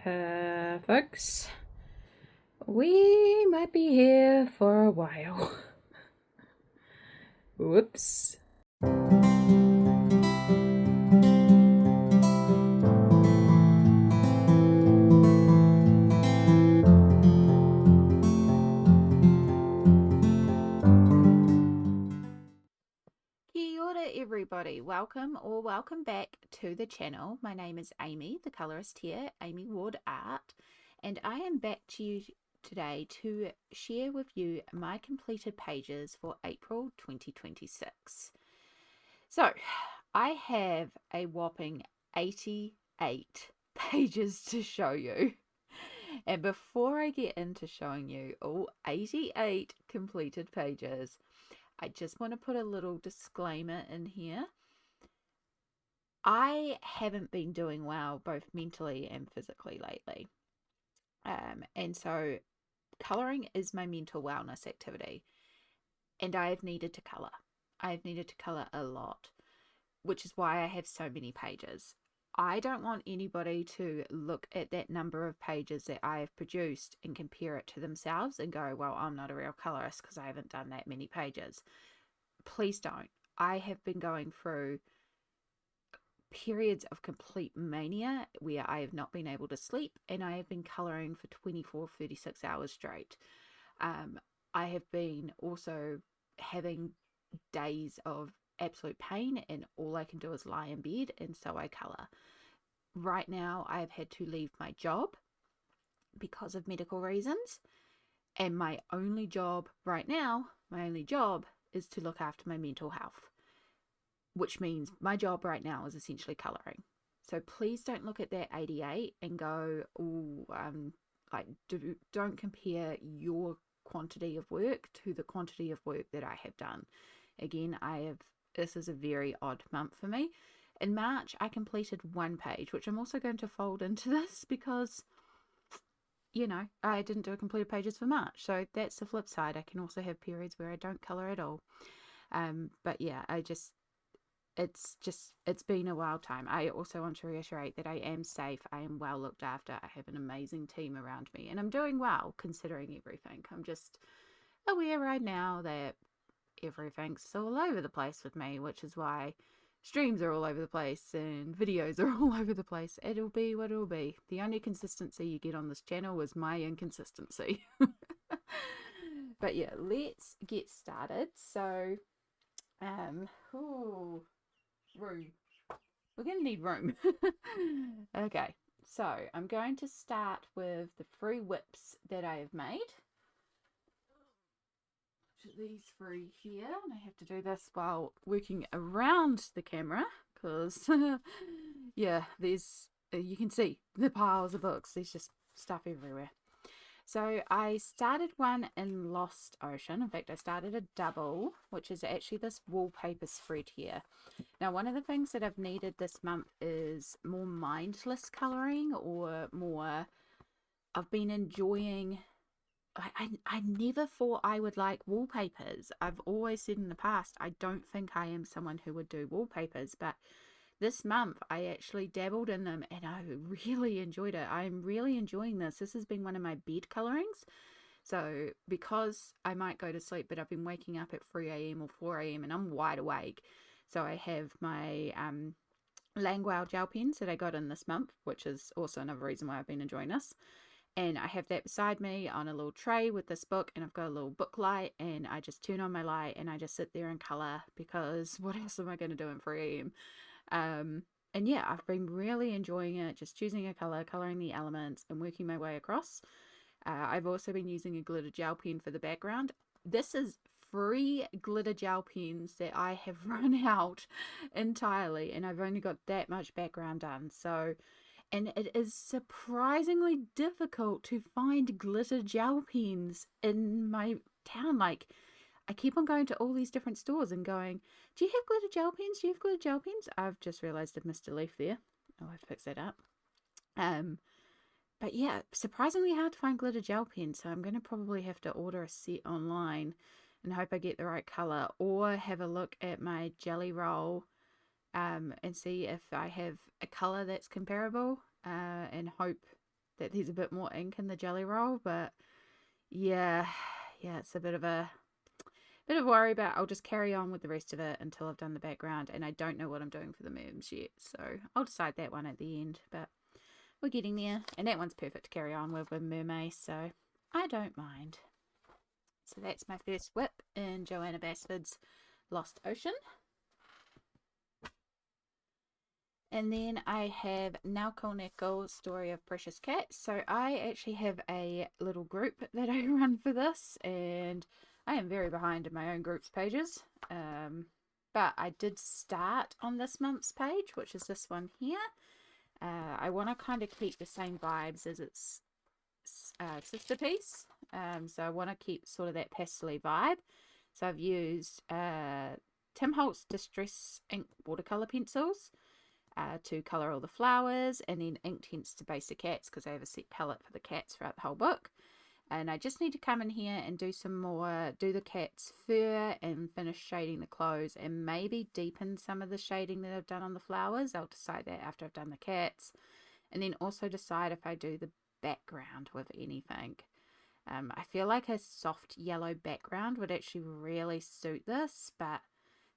Folks, we might be here for a while. Whoops. Kia ora everybody, welcome back to the channel. My name is Amy, the colorist here, Amy Ward Art, and I am back to you today to share with you my completed pages for April 2026. So I have a whopping 88 pages to show you. And before I get into showing you all 88 completed pages, I just want to put a little disclaimer in here. I haven't been doing well both mentally and physically lately. And so colouring is my mental wellness activity. And I have needed to colour. I have needed to colour a lot, which is why I have so many pages. I don't want anybody to look at that number of pages that I have produced and compare it to themselves and go, well, I'm not a real colorist because I haven't done that many pages. Please don't. I have been going through periods of complete mania where I have not been able to sleep, and I have been coloring for 36 hours straight. I have been also having days of absolute pain, and all I can do is lie in bed, and so I colour. Right now I have had to leave my job because of medical reasons, and my only job right now, is to look after my mental health, which means my job right now is essentially colouring. So please don't look at that 88 and go, oh, don't compare your quantity of work to the quantity of work that I have done. Again, this is a very odd month for me. In March, I completed one page, which I'm also going to fold into this because, I didn't do completed pages for March. So that's the flip side. I can also have periods where I don't colour at all. But yeah, it's been a wild time. I also want to reiterate that I am safe. I am well looked after. I have an amazing team around me, and I'm doing well considering everything. I'm just aware right now that everything's all over the place with me, which is why streams are all over the place and videos are all over the place. It'll be what it'll be. The only consistency you get on this channel is my inconsistency. But yeah, let's get started. So room. We're gonna need room. Okay, so I'm going to start with the free whips that I have made. These three here, and I have to do this while working around the camera because yeah, there's you can see the piles of books. There's just stuff everywhere. So I started one in Lost Ocean. In fact, I started a double, which is actually this wallpaper spread here. Now, one of the things that I've needed this month is more mindless colouring, or more, I've been enjoying, I never thought I would like wallpapers. I've always said in the past, I don't think I am someone who would do wallpapers, but this month I actually dabbled in them and I really enjoyed it. I'm really enjoying this. This has been one of my bed colorings. So because I might go to sleep, but I've been waking up at 3 a.m. or 4 a.m. and I'm wide awake. So I have my Langwell gel pens that I got in this month, which is also another reason why I've been enjoying this. And I have that beside me on a little tray with this book, and I've got a little book light, and I just turn on my light and I just sit there and color, because what else am I going to do at 3 a.m.? And yeah, I've been really enjoying it, just choosing a color, coloring the elements, and working my way across. I've also been using a glitter gel pen for the background. This is free glitter gel pens that I have run out entirely, and I've only got that much background done. So, and it is surprisingly difficult to find glitter gel pens in my town. Like, I keep on going to all these different stores and going, do you have glitter gel pens? Do you have glitter gel pens? I've just realized I've missed a leaf there. I'll have to fix that up. But yeah, surprisingly hard to find glitter gel pens, so I'm going to probably have to order a set online and hope I get the right color, or have a look at my jelly roll and see if I have a color that's comparable, and hope that there's a bit more ink in the jelly roll, but yeah, it's a bit of a worry, but I'll just carry on with the rest of it until I've done the background, and I don't know what I'm doing for the merms yet, so I'll decide that one at the end, but we're getting there, and that one's perfect to carry on with mermaid, so I don't mind. So that's my first whip in Joanna Basford's Lost Ocean. And then I have Naoko Neko Story of Precious Cats. So I actually have a little group that I run for this, and I am very behind in my own group's pages. But I did start on this month's page, which is this one here. I want to kind of keep the same vibes as its sister piece. So I want to keep sort of that pastel-y vibe. So I've used Tim Holtz Distress Ink watercolor pencils to colour all the flowers, and then ink tints to base the cats because I have a set palette for the cats throughout the whole book. And I just need to come in here and do some more, do the cat's fur and finish shading the clothes, and maybe deepen some of the shading that I've done on the flowers. I'll decide that after I've done the cats, and then also decide if I do the background with anything. I feel like a soft yellow background would actually really suit this, but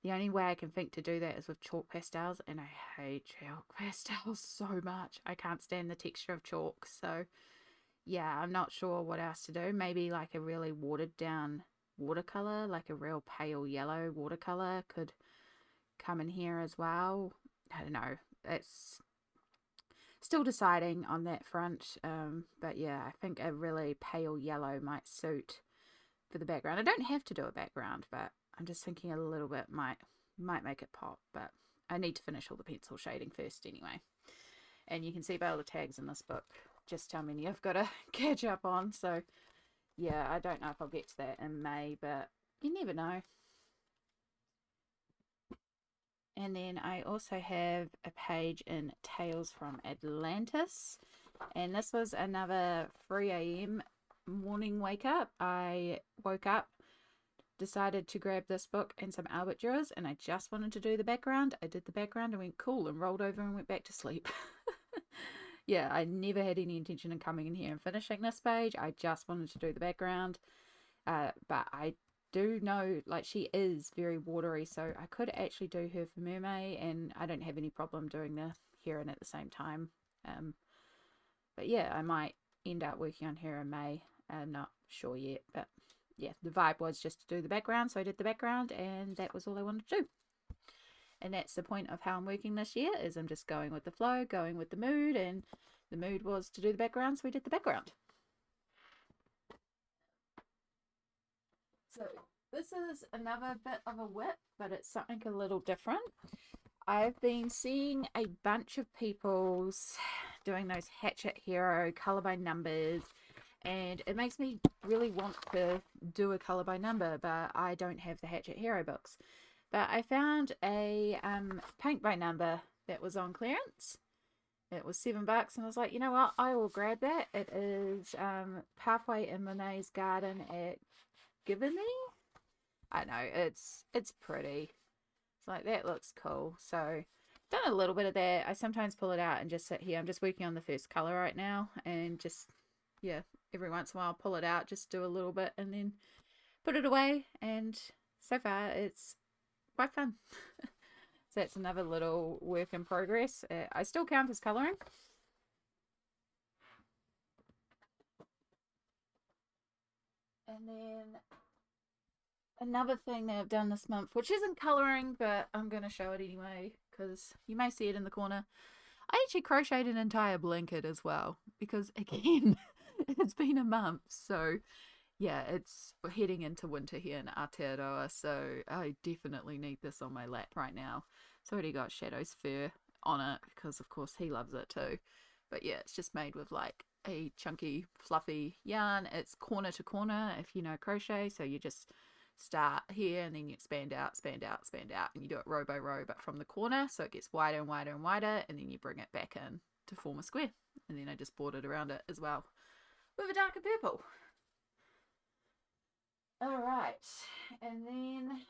the only way I can think to do that is with chalk pastels, and I hate chalk pastels so much. I can't stand the texture of chalk, so yeah, I'm not sure what else to do. Maybe like a really watered down watercolor, like a real pale yellow watercolor could come in here as well. I don't know. It's still deciding on that front, but yeah, I think a really pale yellow might suit for the background. I don't have to do a background, but I'm just thinking a little bit might make it pop, but I need to finish all the pencil shading first anyway. And you can see by all the tags in this book just how many I've got to catch up on. So yeah, I don't know if I'll get to that in May, but you never know. And then I also have a page in Tales from Atlantis, and this was another 3 a.m. morning wake up. I woke up, decided to grab this book and some Albert Dewars, and I just wanted to do the background. I did the background and went cool and rolled over and went back to sleep. Yeah, I never had any intention of coming in here and finishing this page. I just wanted to do the background, but I do know, like, she is very watery, so I could actually do her for mermaid, and I don't have any problem doing the heron at the same time. But yeah, I might end up working on her in May. I'm not sure yet, but yeah, the vibe was just to do the background, so I did the background, and that was all I wanted to do. And that's the point of how I'm working this year, is I'm just going with the flow, going with the mood, and the mood was to do the background, so we did the background. So this is another bit of a whip, but it's something a little different. I've been seeing a bunch of people's doing those Hatchet Hero colour by numbers, and it makes me really want to do a colour by number, but I don't have the Hatchet Hero books. But I found a paint by number that was on clearance. It was $7, and I was like, you know what, I will grab that. It is Pathway in Monet's Garden at Given Me. I know, it's pretty. It's like, that looks cool. So done a little bit of that. I sometimes pull it out and just sit here. I'm just working on the first color right now, and just, yeah, every once in a while pull it out, just do a little bit and then put it away. And so far it's quite fun. So that's another little work in progress. I still count as coloring. And then another thing that I've done this month, which isn't colouring, but I'm going to show it anyway, because you may see it in the corner. I actually crocheted an entire blanket as well, because again, it's been a month, so yeah, it's heading into winter here in Aotearoa, so I definitely need this on my lap right now. It's already got Shadow's fur on it, because of course he loves it too. But yeah, it's just made with like a chunky, fluffy yarn. It's corner to corner, if you know crochet, so you just start here and then you expand out, expand out, expand out, and you do it row by row, but from the corner, so it gets wider and wider and wider, and then you bring it back in to form a square. And then I just bordered around it as well with a darker purple. Alright, and then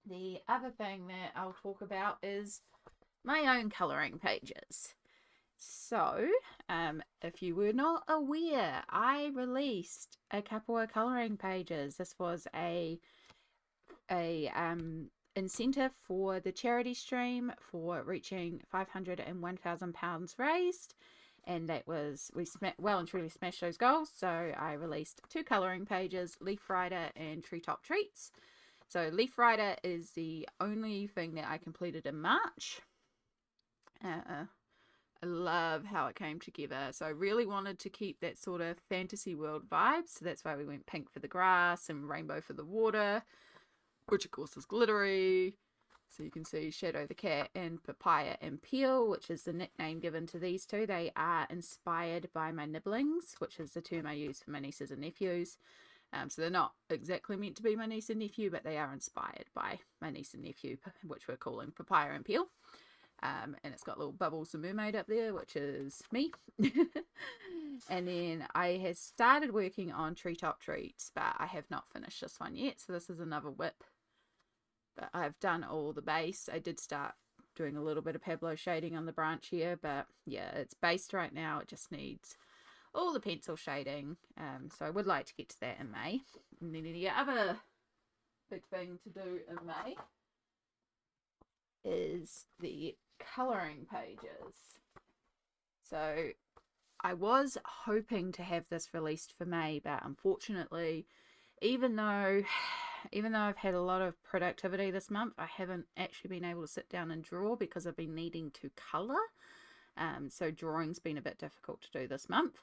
the other thing that I'll talk about is my own colouring pages. So If you were not aware, I released a couple of colouring pages. This was a incentive for the charity stream for reaching 500 and 1,000 pounds raised, and that was, we well and truly smashed those goals. So I released 2 colouring pages, Leaf Rider and Treetop Treats. So Leaf Rider is the only thing that I completed in March. I love how it came together. So I really wanted to keep that sort of fantasy world vibe. So that's why we went pink for the grass and rainbow for the water, which of course is glittery. So you can see Shadow the Cat and Papaya and Peel, which is the nickname given to these two. They are inspired by my nibblings, which is the term I use for my nieces and nephews. So they're not exactly meant to be my niece and nephew, but they are inspired by my niece and nephew, which we're calling Papaya and Peel. And it's got little Bubbles the mermaid up there, which is me. And then I have started working on Treetop Treats, but I have not finished this one yet. So this is another whip. But I've done all the base. I did start doing a little bit of Pablo shading on the branch here, but yeah, it's based right now. It just needs all the pencil shading. So I would like to get to that in May. And then the other big thing to do in May is the colouring pages. So I was hoping to have this released for May, but unfortunately, even though I've had a lot of productivity this month, I haven't actually been able to sit down and draw because I've been needing to colour. So drawing's been a bit difficult to do this month.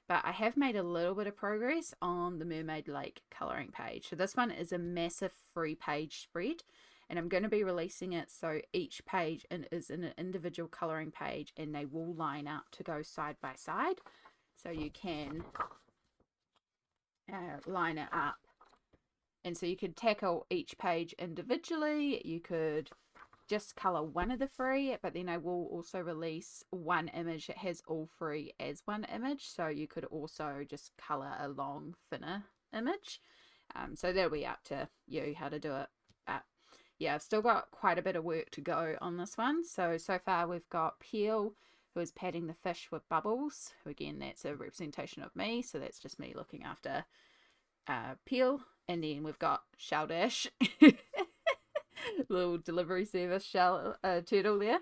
But I have made a little bit of progress on the Mermaid Lake colouring page. So this one is a massive 3-page spread, and I'm going to be releasing it so each page is in an individual colouring page, and they will line up to go side by side. So you can line it up. And so you could tackle each page individually. You could just colour one of the 3, but then I will also release one image that has all 3 as one image. So you could also just colour a long, thinner image. So that'll be up to you how to do it. But yeah, I've still got quite a bit of work to go on this one. So far we've got Peel, who is patting the fish with Bubbles. Again, that's a representation of me. So that's just me looking after Peel. And then we've got Shell Dash, little delivery service shell turtle there.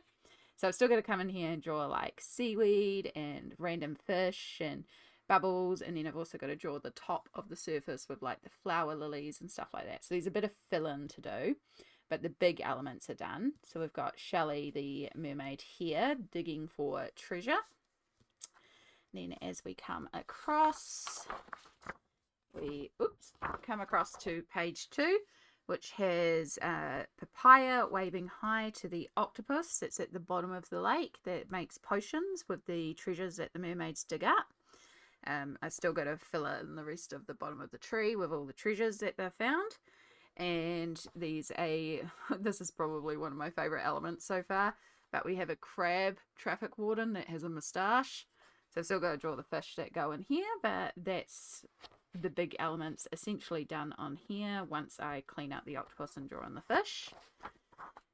So I've still got to come in here and draw like seaweed and random fish and Bubbles, and then I've also got to draw the top of the surface with like the flower lilies and stuff like that. So there's a bit of fill-in to do, but the big elements are done. So we've got Shelley the mermaid here digging for treasure. Then as we come across, we come across to page 2, which has Papaya waving hi to the octopus that's at the bottom of the lake that makes potions with the treasures that the mermaids dig up. I still got to fill in the rest of the bottom of the tree with all the treasures that they've found. And this is probably one of my favourite elements so far, but we have a crab traffic warden that has a moustache. So I've still got to draw the fish that go in here, but that's the big elements essentially done on here once I clean up the octopus and draw in the fish.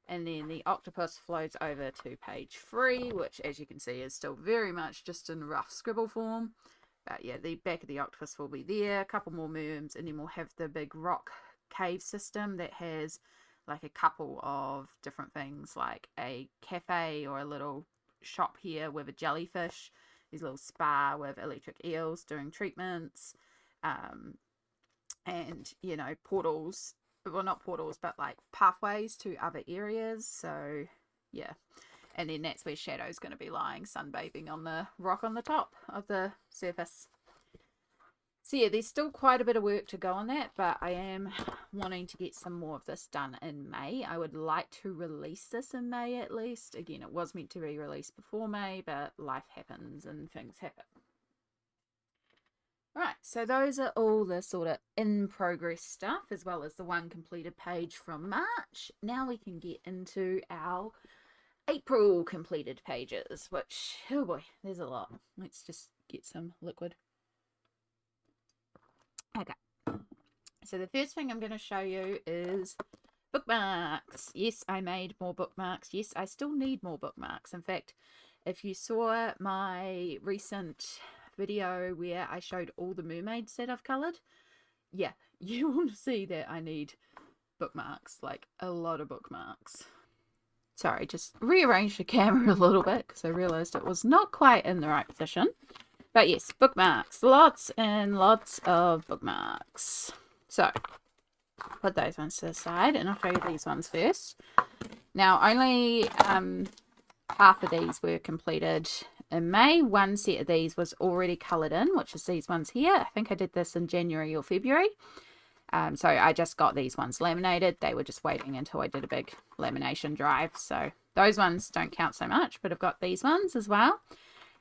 And then the octopus floats over to page 3, which as you can see is still very much just in rough scribble form. But yeah, the back of the octopus will be there, a couple more merms, and then we'll have the big rock cave system that has like a couple of different things, like a cafe or a little shop here with a jellyfish, these little spa with electric eels doing treatments, and you know, portals, well not portals but like pathways to other areas. So yeah, and then that's where Shadow's going to be lying sunbathing on the rock on the top of the surface. So yeah, there's still quite a bit of work to go on that, but I am wanting to get some more of this done in May. I would like to release this in May at least. Again, it was meant to be released before May, but life happens and things happen. Right, so those are all the sort of in progress stuff, as well as the one completed page from March. Now we can get into our April completed pages, which, oh boy, there's a lot. Let's just get some liquid. Okay, so the first thing I'm going to show you is bookmarks. Yes, I made more bookmarks. Yes, I still need more bookmarks. In fact, if you saw my recent video where I showed all the mermaids that I've coloured, yeah, you will see that I need bookmarks, like a lot of bookmarks. Sorry, just rearranged the camera a little bit because I realised it was not quite in the right position. But yes, bookmarks. Lots and lots of bookmarks. So, put those ones to the side and I'll show you these ones first. Now, only half of these were completed in May. One set of these was already coloured in, which is these ones here. I think I did this in January or February. So I just got these ones laminated. They were just waiting until I did a big lamination drive. So those ones don't count so much, but I've got these ones as well.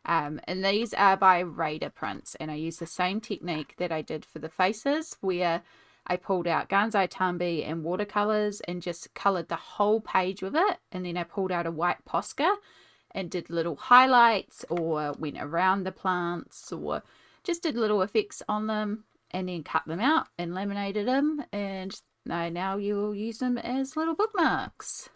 And these are by Raider Prints. And I use the same technique that I did for the faces, where I pulled out Gansai Tambi and watercolors and just colored the whole page with it. And then I pulled out a white Posca and did little highlights or went around the plants or just did little effects on them. And then cut them out and laminated them, and now you'll use them as little bookmarks.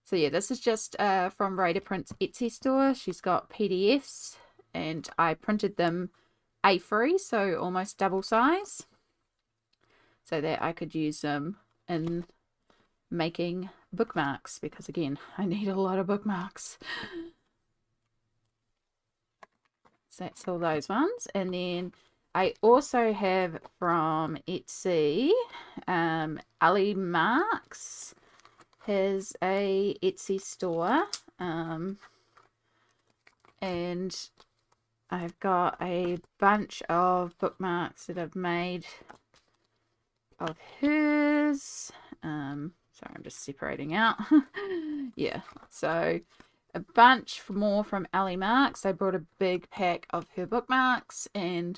So yeah, this is just from Raider Print's Etsy store. She's got PDFs, and I printed them A3, so almost double size, so that I could use them in making bookmarks, because again, I need a lot of bookmarks. So that's all those ones. And then I also have from Etsy, Ali Marks has a Etsy store, and I've got a bunch of bookmarks that I've made of hers. Sorry, I'm just separating out. Yeah, so a bunch more from Ali Marks. I brought a big pack of her bookmarks, and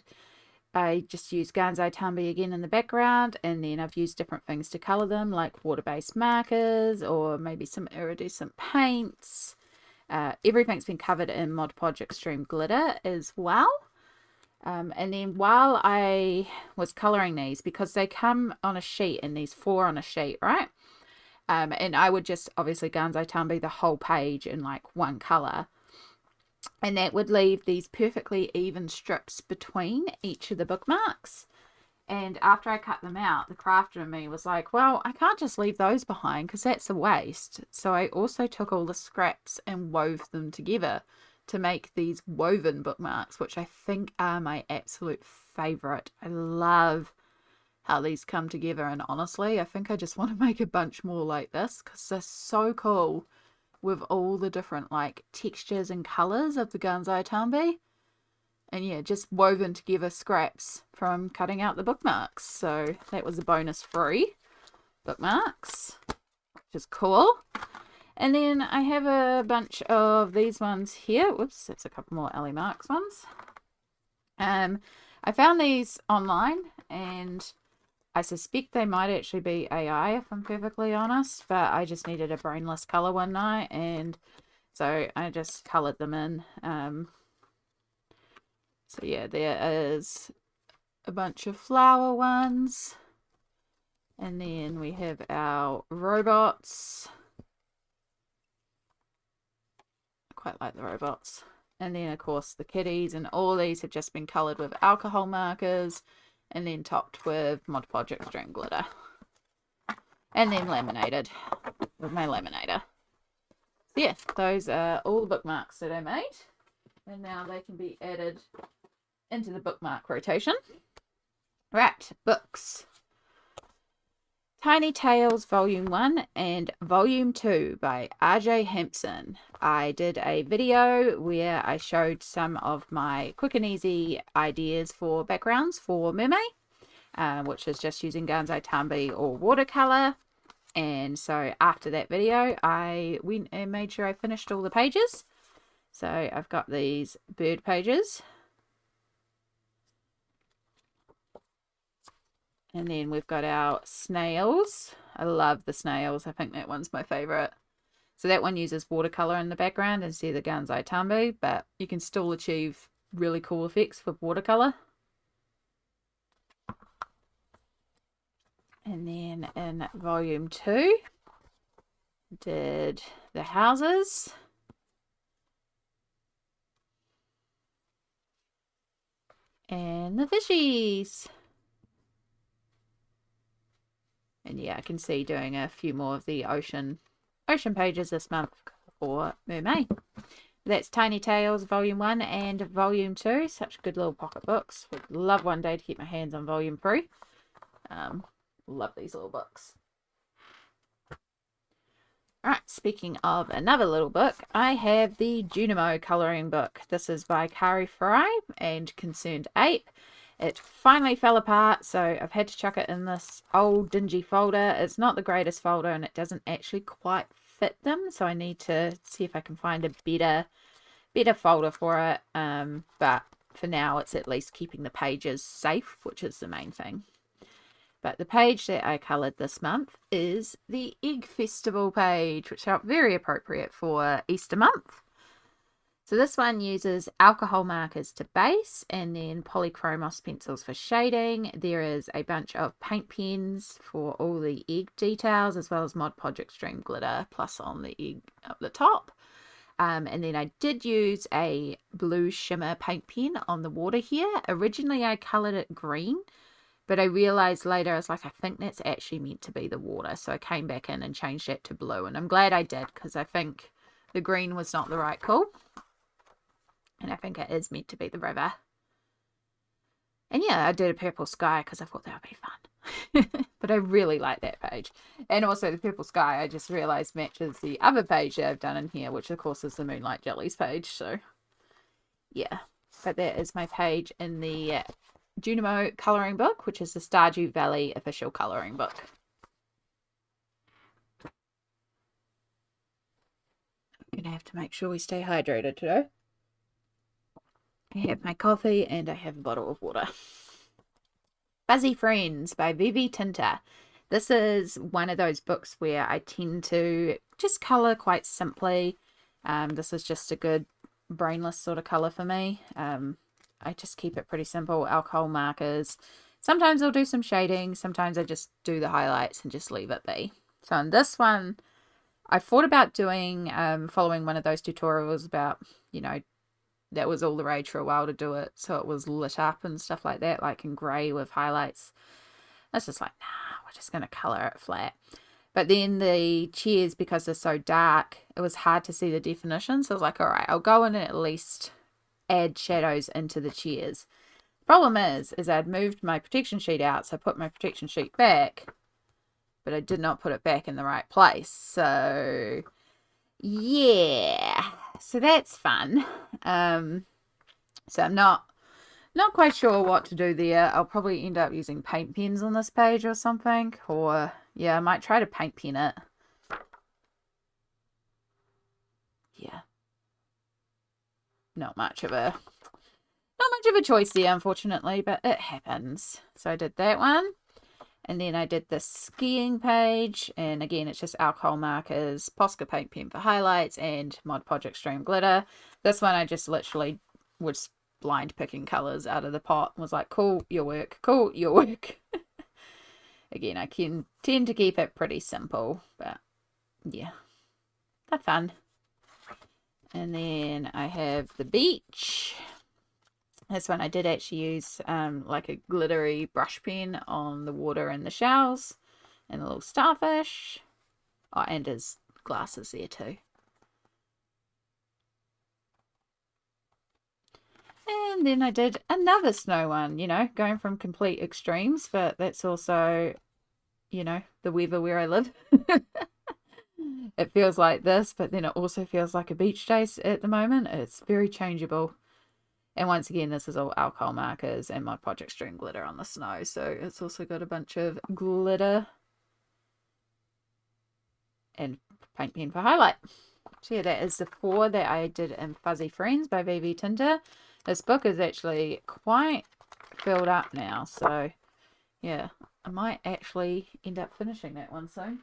I just used Gansai Tambi again in the background, and then I've used different things to colour them, like water-based markers or maybe some iridescent paints. Everything's been covered in Mod Podge Extreme Glitter as well. And then while I was colouring these, because they come on a sheet, and these 4 on a sheet, right? And I would just obviously Gansai Tambi the whole page in like one colour. And that would leave these perfectly even strips between each of the bookmarks. And after I cut them out, the crafter in me was like, well, I can't just leave those behind because that's a waste. So I also took all the scraps and wove them together to make these woven bookmarks, which I think are my absolute favourite. I love how these come together, and honestly, I think I just want to make a bunch more like this because they're so cool, with all the different like textures and colours of the Gansai Tambi. And yeah, just woven together scraps from cutting out the bookmarks. So that was a bonus free bookmarks, which is cool. And then I have a bunch of these ones here. Whoops, that's a couple more Ali Marks ones. I found these online, and I suspect they might actually be AI, if I'm perfectly honest, but I just needed a brainless colour one night, and so I just coloured them in. So yeah, there is a bunch of flower ones, and then we have our robots. I quite like the robots. And then of course the kitties, and all these have just been coloured with alcohol markers, and then topped with Mod Podge Extreme Glitter. And then laminated with my laminator. So yeah, those are all the bookmarks that I made. And now they can be added into the bookmark rotation. Right, books. Tiny Tales Volume 1 and Volume 2 by RJ Hampson. I did a video where I showed some of my quick and easy ideas for backgrounds for mermaid, which is just using Gansai Tambi or watercolour. And so after that video, I went and made sure I finished all the pages. So I've got these bird pages. And then we've got our snails. I love the snails. I think that one's my favourite. So that one uses watercolour in the background instead of the Gansai Tambi, but you can still achieve really cool effects with watercolour. And then in Volume 2, did the houses. And the fishies. And yeah, I can see doing a few more of the ocean pages this month for Mermaid. That's Tiny Tales Volume 1 and Volume 2. Such good little pocket books. Would love one day to get my hands on Volume 3. Love these little books. Alright, speaking of another little book, I have the Junimo colouring book. This is by Kari Fry and Concerned Ape. It finally fell apart, so I've had to chuck it in this old dingy folder. It's not the greatest folder and it doesn't actually quite fit them, so I need to see if I can find a better folder for it. But for now, it's at least keeping the pages safe, which is the main thing. But the page that I coloured this month is the Egg Festival page, which felt very appropriate for Easter month. So this one uses alcohol markers to base and then polychromos pencils for shading. There is a bunch of paint pens for all the egg details, as well as Mod Podge Extreme glitter plus on the egg up the top. And then I did use a blue shimmer paint pen on the water here. Originally I coloured it green, but I realised later, I was like, I think that's actually meant to be the water. So I came back in and changed that to blue. And I'm glad I did, because I think the green was not the right call. And I think it is meant to be the river. And yeah, I did a purple sky because I thought that would be fun. But I really like that page. And also the purple sky, I just realised matches the other page that I've done in here, which of course is the Moonlight Jellies page. So yeah, but that is my page in the Junimo colouring book, which is the Stardew Valley official colouring book. I'm going to have to make sure we stay hydrated today. I have my coffee and I have a bottle of water. Fuzzy Friends by Vivi Tinta. This is one of those books where I tend to just colour quite simply. This is just a good brainless sort of colour for me. I just keep it pretty simple. Alcohol markers. Sometimes I'll do some shading. Sometimes I just do the highlights and just leave it be. So in this one, I thought about doing, following one of those tutorials about, you know, that was all the rage for a while to do it. So it was lit up and stuff like that, like in grey with highlights. I was just like, nah, we're just going to colour it flat. But then the chairs, because they're so dark, it was hard to see the definition. So I was like, all right, I'll go in and at least add shadows into the chairs. The problem is I'd moved my protection sheet out, so I put my protection sheet back, but I did not put it back in the right place. So yeah, so that's fun. So I'm not quite sure what to do there. I'll probably end up using paint pens on this page or something, or yeah, I might try to paint pen it. Yeah, not much of a choice there, unfortunately, but it happens. So I did that one. And then I did the skiing page, and again, it's just alcohol markers, Posca paint pen for highlights, and Mod Podge Extreme glitter. This one I just literally was blind picking colours out of the pot and was like, cool, your work, cool, your work. Again, I can tend to keep it pretty simple, but yeah, they're fun. And then I have the beach. This one I did actually use like a glittery brush pen on the water and the shells and the little starfish. Oh, and his glasses there too. And then I did another snow one, you know, going from complete extremes, but that's also, you know, the weather where I live. It feels like this, but then it also feels like a beach day at the moment. It's very changeable. And once again, this is all alcohol markers and Mod Podge Extreme glitter on the snow. So it's also got a bunch of glitter and paint pen for highlight. So yeah, that is the 4 that I did in Fuzzy Friends by Vivi Tinta. This book is actually quite filled up now. So yeah, I might actually end up finishing that one soon.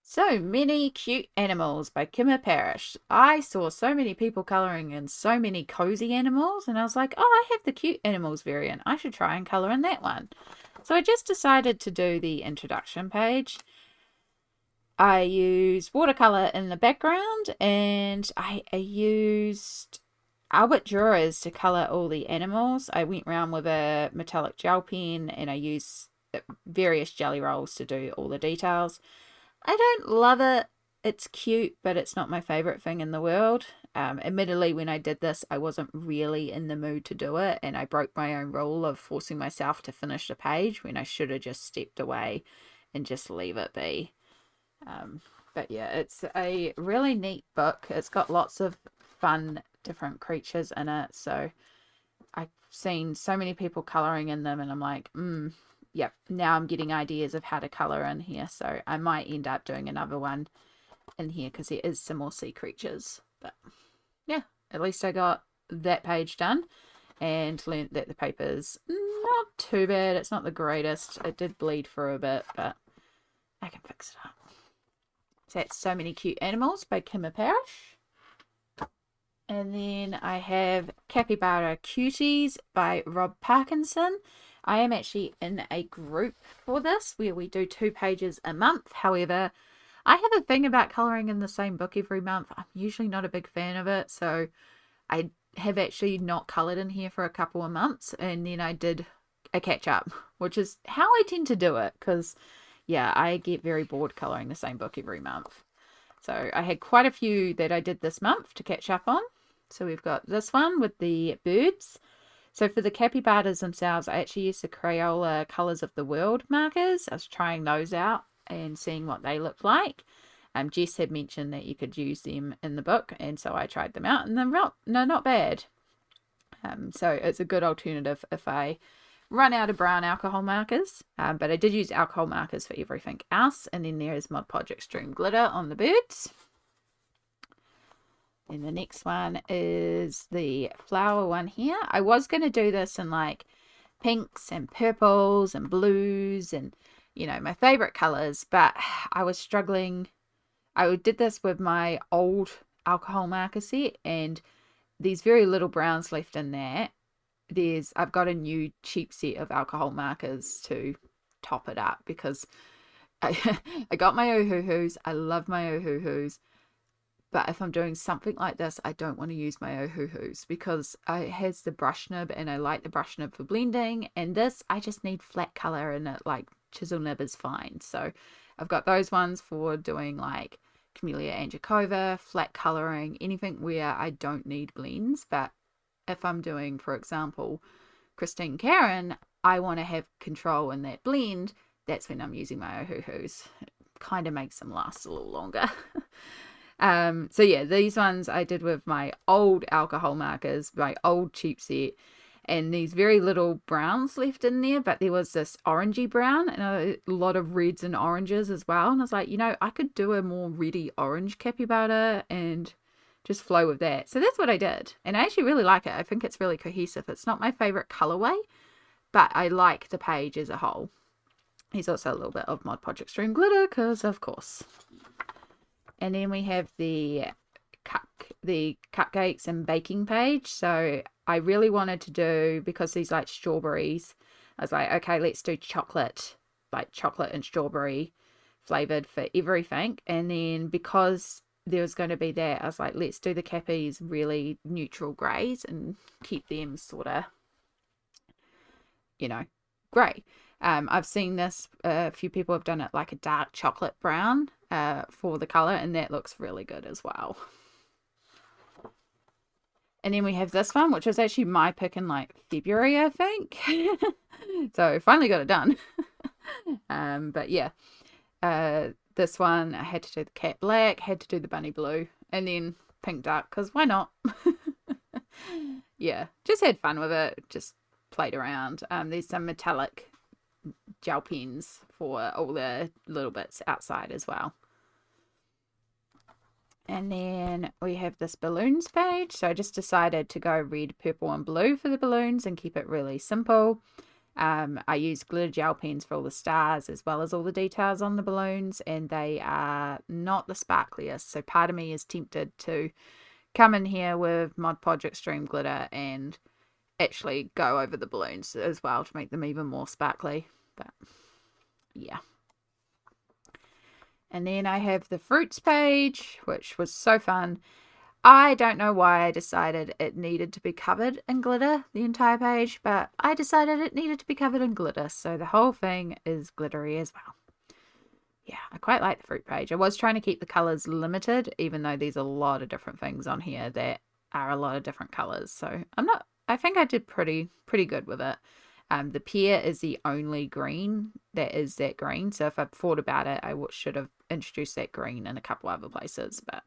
So Many Cute Animals by Kimmer Parrish. I saw so many people colouring in so many cozy animals, and I was like, oh, I have the cute animals variant. I should try and colour in that one. So I just decided to do the introduction page. I used watercolour in the background, and I used Albert Drawers to colour all the animals. I went around with a metallic gel pen and I used various jelly rolls to do all the details. I don't love it. It's cute, but it's not my favourite thing in the world. Admittedly, when I did this, I wasn't really in the mood to do it, and I broke my own rule of forcing myself to finish the page when I should have just stepped away and just leave it be. But yeah, it's a really neat book. It's got lots of fun, different creatures in it. So I've seen so many people colouring in them, and I'm like, yep, now I'm getting ideas of how to colour in here. So I might end up doing another one in here because there is some more sea creatures. But yeah, at least I got that page done and learnt that the paper's not too bad. It's not the greatest. It did bleed for a bit, but I can fix it up. So that's So Many Cute Animals by Kimmer Parrish. And then I have Capybara Cuties by Rob Parkinson. I am actually in a group for this where we do 2 pages a month. However, I have a thing about colouring in the same book every month. I'm usually not a big fan of it, so I have actually not coloured in here for a couple of months, and then I did a catch up, which is how I tend to do it, because yeah, I get very bored colouring the same book every month. So I had quite a few that I did this month to catch up on. So we've got this one with the birds. So for the capybaras themselves, I actually used the Crayola Colours of the World markers. I was trying those out and seeing what they look like. Jess had mentioned that you could use them in the book, and so I tried them out, and they're not bad. So it's a good alternative if I run out of brown alcohol markers, but I did use alcohol markers for everything else. And then there is Mod Podge Extreme Glitter on the birds. And the next one is the flower one here. I was going to do this in like pinks and purples and blues and, you know, my favorite colors, but I was struggling. I did this with my old alcohol marker set, and there's very little browns left in that. I've got a new cheap set of alcohol markers to top it up because I got my Ohuhus. I love my Ohuhus. But if I'm doing something like this, I don't want to use my Ohuhus because it has the brush nib, and I like the brush nib for blending. And this, I just need flat color, and it like chisel nib is fine. So I've got those ones for doing like Camellia Angelica, flat coloring, anything where I don't need blends. But if I'm doing, for example, Christine Karen, I want to have control in that blend. That's when I'm using my Ohuhus. It kind of makes them last a little longer. So yeah, these ones I did with my old alcohol markers, my old cheap set, and these very little browns left in there, but there was this orangey brown and a lot of reds and oranges as well. And I was like, you know, I could do a more reddy orange capybara and just flow with that. So that's what I did. And I actually really like it. I think it's really cohesive. It's not my favorite colorway, but I like the page as a whole. There's also a little bit of Mod Podge Extreme Glitter because of course. And then we have the cupcakes and baking page. So I really wanted to do, because these like strawberries, I was like, okay, let's do chocolate, like chocolate and strawberry flavored for everything. And then because there was going to be that, I was like, let's do the cappies really neutral greys and keep them sort of, you know, grey. I've seen this, a few people have done it like a dark chocolate brown for the colour, and that looks really good as well. And then we have this one, which was actually my pick in like February, I think. So finally got it done. But yeah, this one I had to do the cat black, had to do the bunny blue, and then pink dark, because why not? Yeah, just had fun with it, just played around. There's some metallic gel pens for all the little bits outside as well. And then we have this balloons page. So I just decided to go red, purple and blue for the balloons and keep it really simple. I use glitter gel pens for all the stars as well as all the details on the balloons, and they are not the sparkliest. So part of me is tempted to come in here with Mod Podge Extreme Glitter and actually go over the balloons as well to make them even more sparkly. But yeah. And then I have the fruits page, which was so fun. I don't know why I decided it needed to be covered in glitter, the entire page, but I decided it needed to be covered in glitter, so the whole thing is glittery as well. Yeah, I quite like the fruit page. I was trying to keep the colours limited, even though there's a lot of different things on here that are a lot of different colours. So I think I did pretty good with it. The pear is the only green that is that green. So if I thought about it, I should have introduced that green in a couple other places. But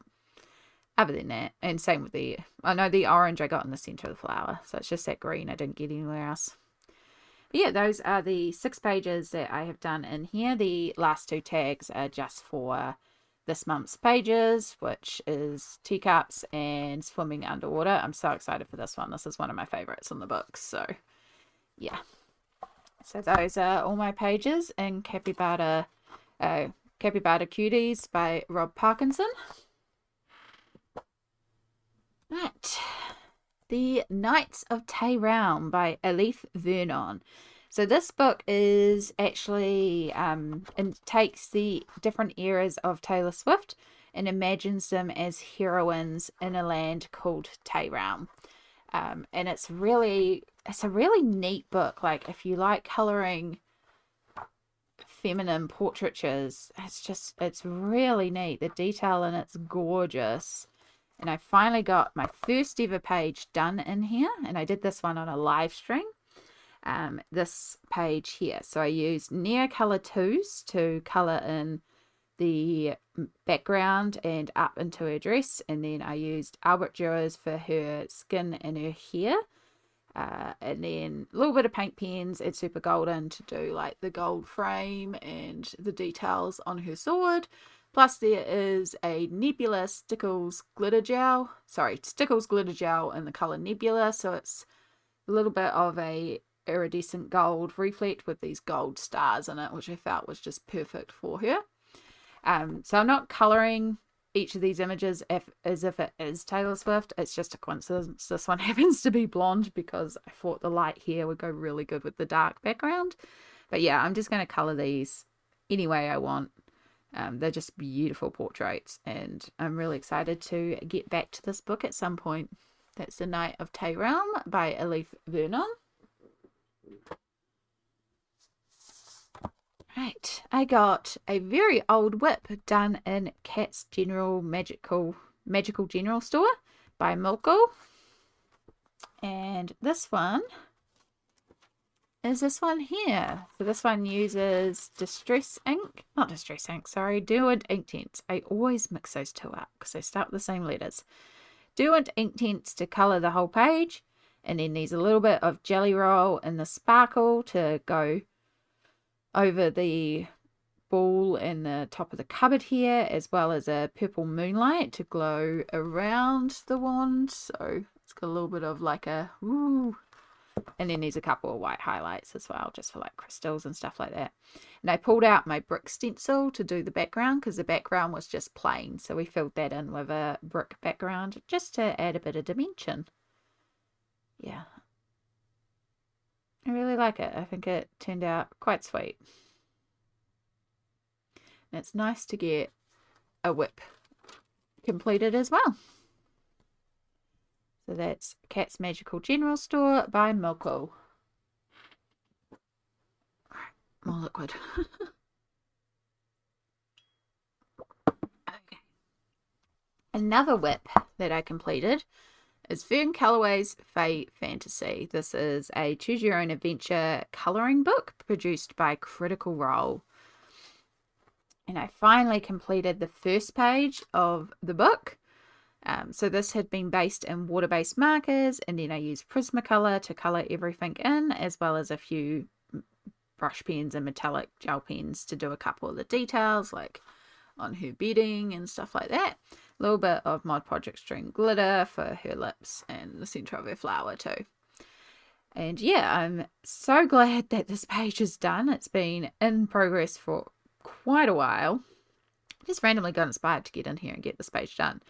other than that, and same with the orange I got in the center of the flower. So it's just that green I didn't get anywhere else. But yeah, those are the 6 pages that I have done in here. The last 2 tags are just for this month's pages, which is teacups and swimming underwater. I'm so excited for this one. This is one of my favorites in the book. So yeah. So those are all my pages in Capybara Cuties by Rob Parkinson. Right. The Knights of Tyrone by Elif Vernon. So this book is actually and takes the different eras of Taylor Swift and imagines them as heroines in a land called Tyrone. And it's a really neat book. Like if you like coloring feminine portraitures, it's really neat. The detail in it's gorgeous. And I finally got my first ever page done in here, and I did this one on a live stream. This page here. So I used Neocolor 2s to color in the background and up into her dress, and then I used Albert Duras for her skin and her hair, and then a little bit of paint pens and Super Golden to do like the gold frame and the details on her sword. Plus there is a Nebula Stickles glitter gel in the color Nebula, so it's a little bit of a iridescent gold reflect with these gold stars in it, which I felt was just perfect for her. So I'm not coloring each of these images as if it is Taylor Swift. It's just a coincidence this one happens to be blonde because I thought the light hair would go really good with the dark background. But yeah, I'm just going to color these any way I want. They're just beautiful portraits, and I'm really excited to get back to this book at some point. That's The Knight of Tyrone by Elif Vernon. Right, I got a very old whip done in Cat's General Magical General Store by Milko. And this one is this one here. So this one uses Derwent Inktense. I always mix those two up because they start with the same letters. Derwent Inktense to colour the whole page, and then there's a little bit of Jelly Roll in the sparkle to go over the ball and the top of the cupboard here, as well as a purple moonlight to glow around the wand. So it's got a little bit of like a ooh. And then there's a couple of white highlights as well, just for like crystals and stuff like that. And I pulled out my brick stencil to do the background because the background was just plain. So we filled that in with a brick background just to add a bit of dimension. Yeah. I really like it. I think it turned out quite sweet. And it's nice to get a whip completed as well. So that's Cat's Magical General Store by Milko. Alright, more liquid. Okay. Another whip that I completed is Fern Calloway's Fae Fantasy. This is a choose your own adventure colouring book produced by Critical Role. And I finally completed the first page of the book. So this had been based in water-based markers, and then I used Prismacolor to colour everything in, as well as a few brush pens and metallic gel pens to do a couple of the details, like on her bedding and stuff like that. A little bit of Mod Project string glitter for her lips and the centre of her flower too. And yeah, I'm so glad that this page is done. It's been in progress for quite a while. Just randomly got inspired to get in here and get this page done.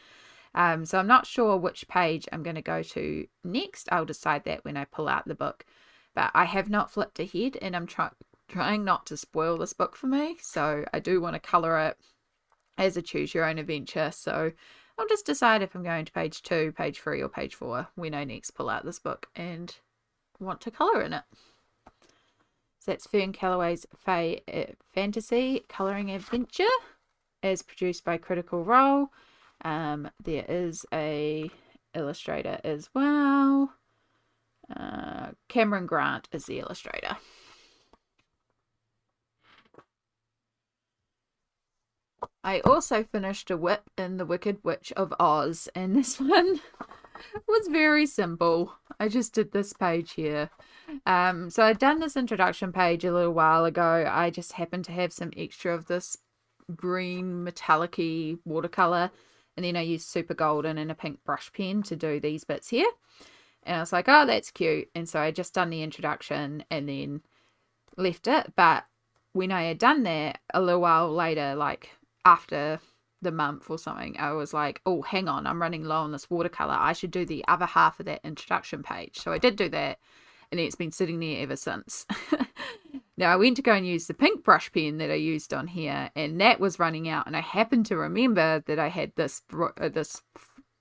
So I'm not sure which page I'm going to go to next. I'll decide that when I pull out the book. But I have not flipped ahead, and I'm trying not to spoil this book for me. So I do want to colour it as a choose your own adventure. So I'll just decide if I'm going to page 2, page 3, or page 4 when I next pull out this book and want to colour in it. So that's Fern Calloway's Fantasy Colouring Adventure, as produced by Critical Role. There is a illustrator as well. Cameron Grant is the illustrator. I also finished a whip in The Wicked Witch of Oz, and this one was very simple. I just did this page here. So I'd done this introduction page a little while ago. I just happened to have some extra of this green metallic-y watercolor, and then I used super golden and a pink brush pen to do these bits here. And I was like, oh, that's cute. And so I just done the introduction and then left it. But when I had done that, a little while later, like after the month or something, I was like, oh, hang on, I'm running low on this watercolor. I should do the other half of that introduction page. So I did do that, and it's been sitting there ever since. Now I went to go and use the pink brush pen that I used on here, and that was running out, and I happened to remember that I had this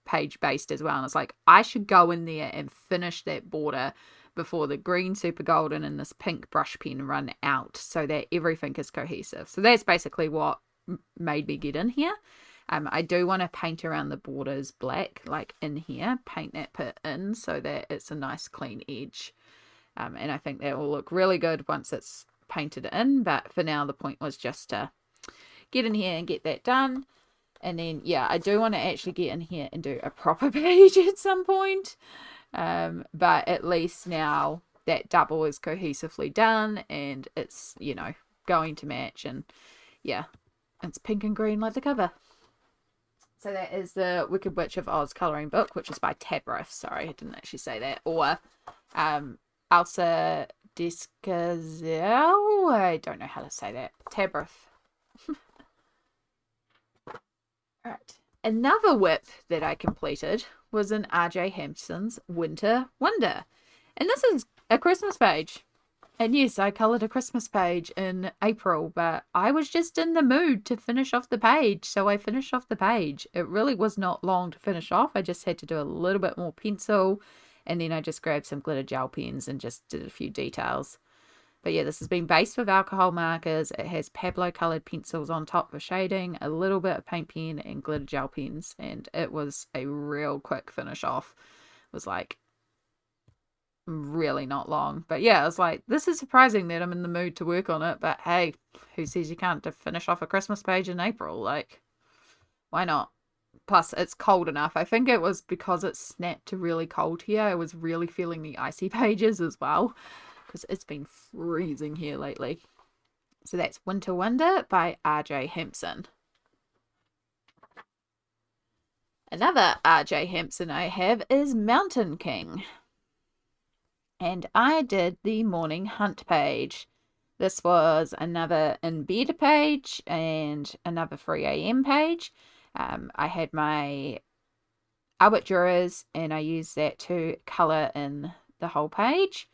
page based as well, and I was like, I should go in there and finish that border before the green super golden and this pink brush pen run out, so that everything is cohesive. So that's basically what made me get in here. I do want to paint around the borders black, like in here, paint that bit in so that it's a nice clean edge. And I think that will look really good once it's painted in, but for now the point was just to get in here and get that done. And then, yeah, I do want to actually get in here and do a proper page at some point. But at least now that double is cohesively done and it's, you know, going to match. And yeah, it's pink and green like the cover. So that is the Wicked Witch of Oz colouring book, which is by Tabrif. Sorry, I didn't actually say that. Or Elsa Descazel. I don't know how to say that. Tabrif. Alright. Another whip that I completed was in R.J. Hampson's Winter Wonder. And this is a Christmas page. And yes, I coloured a Christmas page in April, but I was just in the mood to finish off the page, so I finished off the page. It really was not long to finish off. I just had to do a little bit more pencil, and then I just grabbed some glitter gel pens and just did a few details. But yeah, this has been based with alcohol markers. It has Pablo coloured pencils on top for shading, a little bit of paint pen and glitter gel pens, and it was a real quick finish off. It was like really not long. But yeah, I was like, this is surprising that I'm in the mood to work on it, but hey, who says you can't to finish off a Christmas page in April? Like, why not? Plus, it's cold enough. I think it was because it snapped to really cold here. I was really feeling the icy pages as well, because it's been freezing here lately. So that's Winter Wonder by R.J. Hampson. Another R.J. Hampson I have is Mountain King. And I did the morning hunt page. This was another in bed page and another 3 a.m. page. I had my Albert Durers and I used that to colour in the whole page.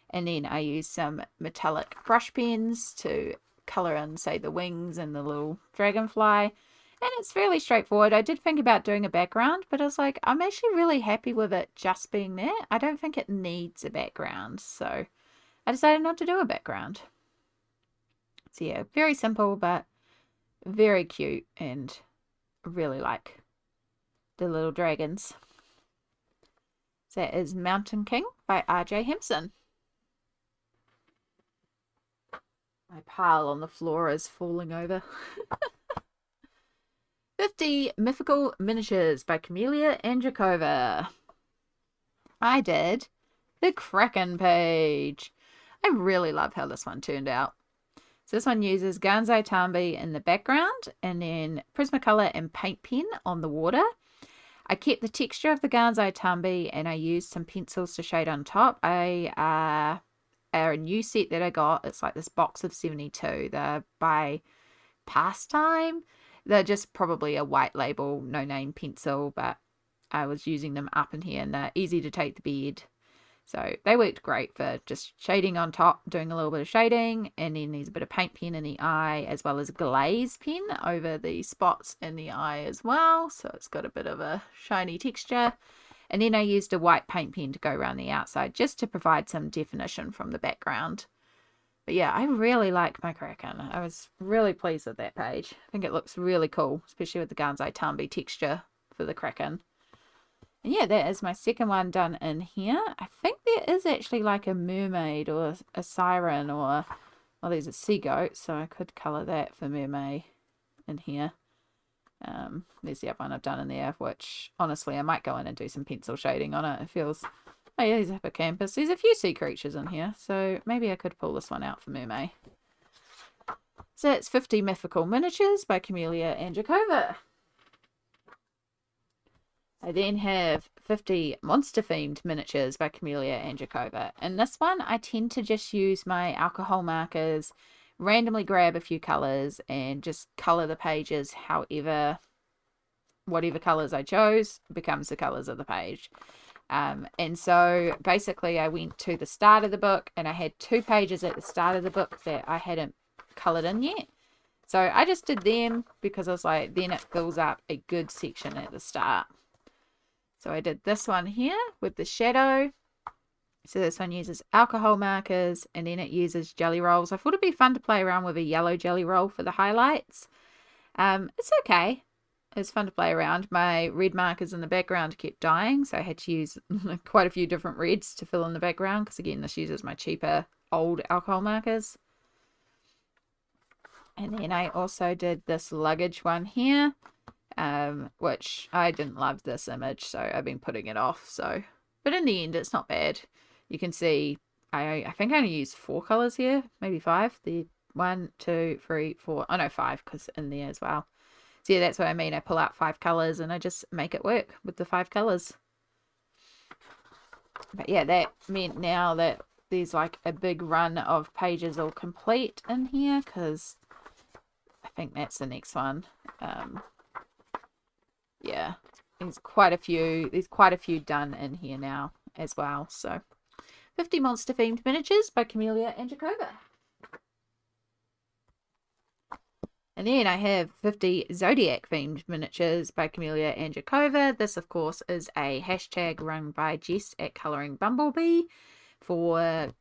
And then I used some metallic brush pens to colour in, say, the wings and the little dragonfly. And it's fairly straightforward. I did think about doing a background, but I was like, I'm actually really happy with it just being there. I don't think it needs a background, so I decided not to do a background. So yeah, very simple, but very cute, and really like the little dragons. So that is Mountain King by R.J. Hampson. My pile on the floor is falling over. 50 Mythical Miniatures by Camellia Andrakova. I did the Kraken page. I really love how this one turned out. So this one uses Gansai Tambi in the background and then Prismacolor and paint pen on the water. I kept the texture of the Gansai Tambi and I used some pencils to shade on top. A new set that I got. It's like this box of 72. They're by Pastime. They're just probably a white label, no name pencil, but I was using them up in here and they're easy to take to bed. So they worked great for just shading on top, doing a little bit of shading, and then there's a bit of paint pen in the eye as well as glaze pen over the spots in the eye as well. So it's got a bit of a shiny texture. And then I used a white paint pen to go around the outside just to provide some definition from the background. But yeah, I really like my Kraken. I was really pleased with that page. I think it looks really cool, especially with the Gansai Tambi texture for the Kraken. And yeah, that is my second one done in here. I think there is actually like a mermaid or a siren or, well, there's a sea goat, so I could colour that for mermaid in here. There's the other one I've done in there, which honestly I might go in and do some pencil shading on it. It feels, oh yeah, there's a hippocampus. There's a few sea creatures in here, so maybe I could pull this one out for mermaid. So it's 50 Mythical Miniatures by Camellia and Jacova. I then have 50 monster-themed miniatures by Camellia and Jacova. In this one, I tend to just use my alcohol markers, randomly grab a few colours, and just colour the pages however, whatever colours I chose becomes the colours of the page. And so basically I went to the start of the book, and I had 2 pages at the start of the book that I hadn't coloured in yet. So I just did them because I was like, then it fills up a good section at the start. So I did this one here with the shadow. So this one uses alcohol markers, and then it uses jelly rolls. I thought it'd be fun to play around with a yellow jelly roll for the highlights. It's okay. It's fun to play around. My red markers in the background kept dying, so I had to use quite a few different reds to fill in the background, because again, this uses my cheaper old alcohol markers. And then I also did this luggage one here. Which I didn't love this image, so I've been putting it off. But in the end, it's not bad. You can see I think I only used 4 colors here, maybe 5. The 1, 2, 3, 4. Oh no, 5 because in there as well. So yeah, that's what I mean. I pull out 5 colors and I just make it work with the 5 colors. But yeah, that meant now that there's like a big run of pages all complete in here, because I think that's the next one. Yeah, there's quite a few done in here now as well. So 50 monster themed miniatures by Camellia and Jacova. And then I have 50 Zodiac themed miniatures by Camellia and Jacova. This of course is a hashtag run by Jess at Colouring Bumblebee for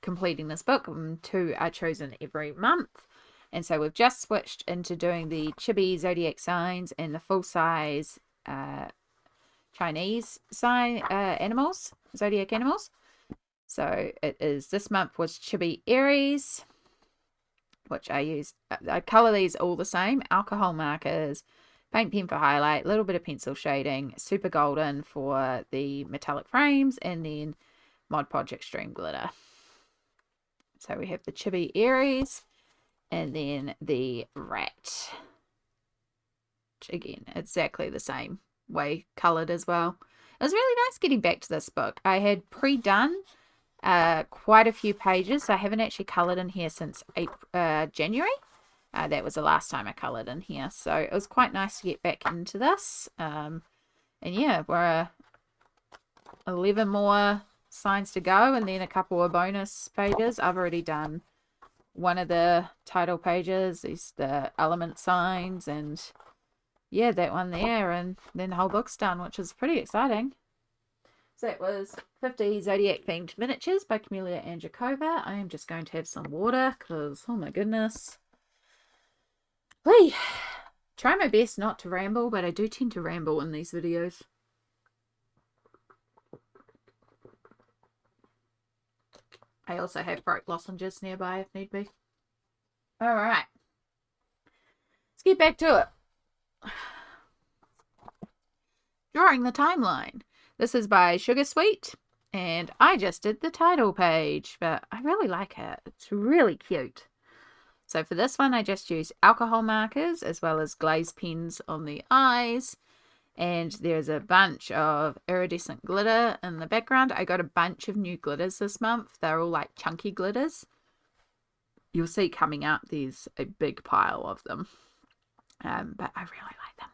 completing this book. 2 are chosen every month. And so we've just switched into doing the chibi zodiac signs and the full-size Chinese sign animals, zodiac animals. So it is, this month was chibi Aries, which I use. I colour these all the same. Alcohol markers, paint pen for highlight, a little bit of pencil shading, super golden for the metallic frames, and then Mod Podge Extreme glitter. So we have the chibi Aries. And then the rat, which again, exactly the same way coloured as well. It was really nice getting back to this book. I had pre-done quite a few pages, so I haven't actually coloured in here since January. That was the last time I coloured in here, so it was quite nice to get back into this. And yeah, we're 11 more signs to go, and then a couple of bonus pages. I've already done one of the title pages, is the element signs, and yeah, that one there, and then the whole book's done, which is pretty exciting. So that was 50 Zodiac themed miniatures by Camellia and Jacova. I am just going to have some water because, oh my goodness. Whee! Try my best not to ramble, but I do tend to ramble in these videos. I also have throat lozenges nearby if need be. Alright. Let's get back to it. Drawing the Timeline. This is by Sugar Sweet, and I just did the title page, but I really like it. It's really cute. So for this one, I just used alcohol markers as well as glaze pens on the eyes. And there's a bunch of iridescent glitter in the background. I got a bunch of new glitters this month. They're all like chunky glitters. You'll see coming up, there's a big pile of them. But I really like them.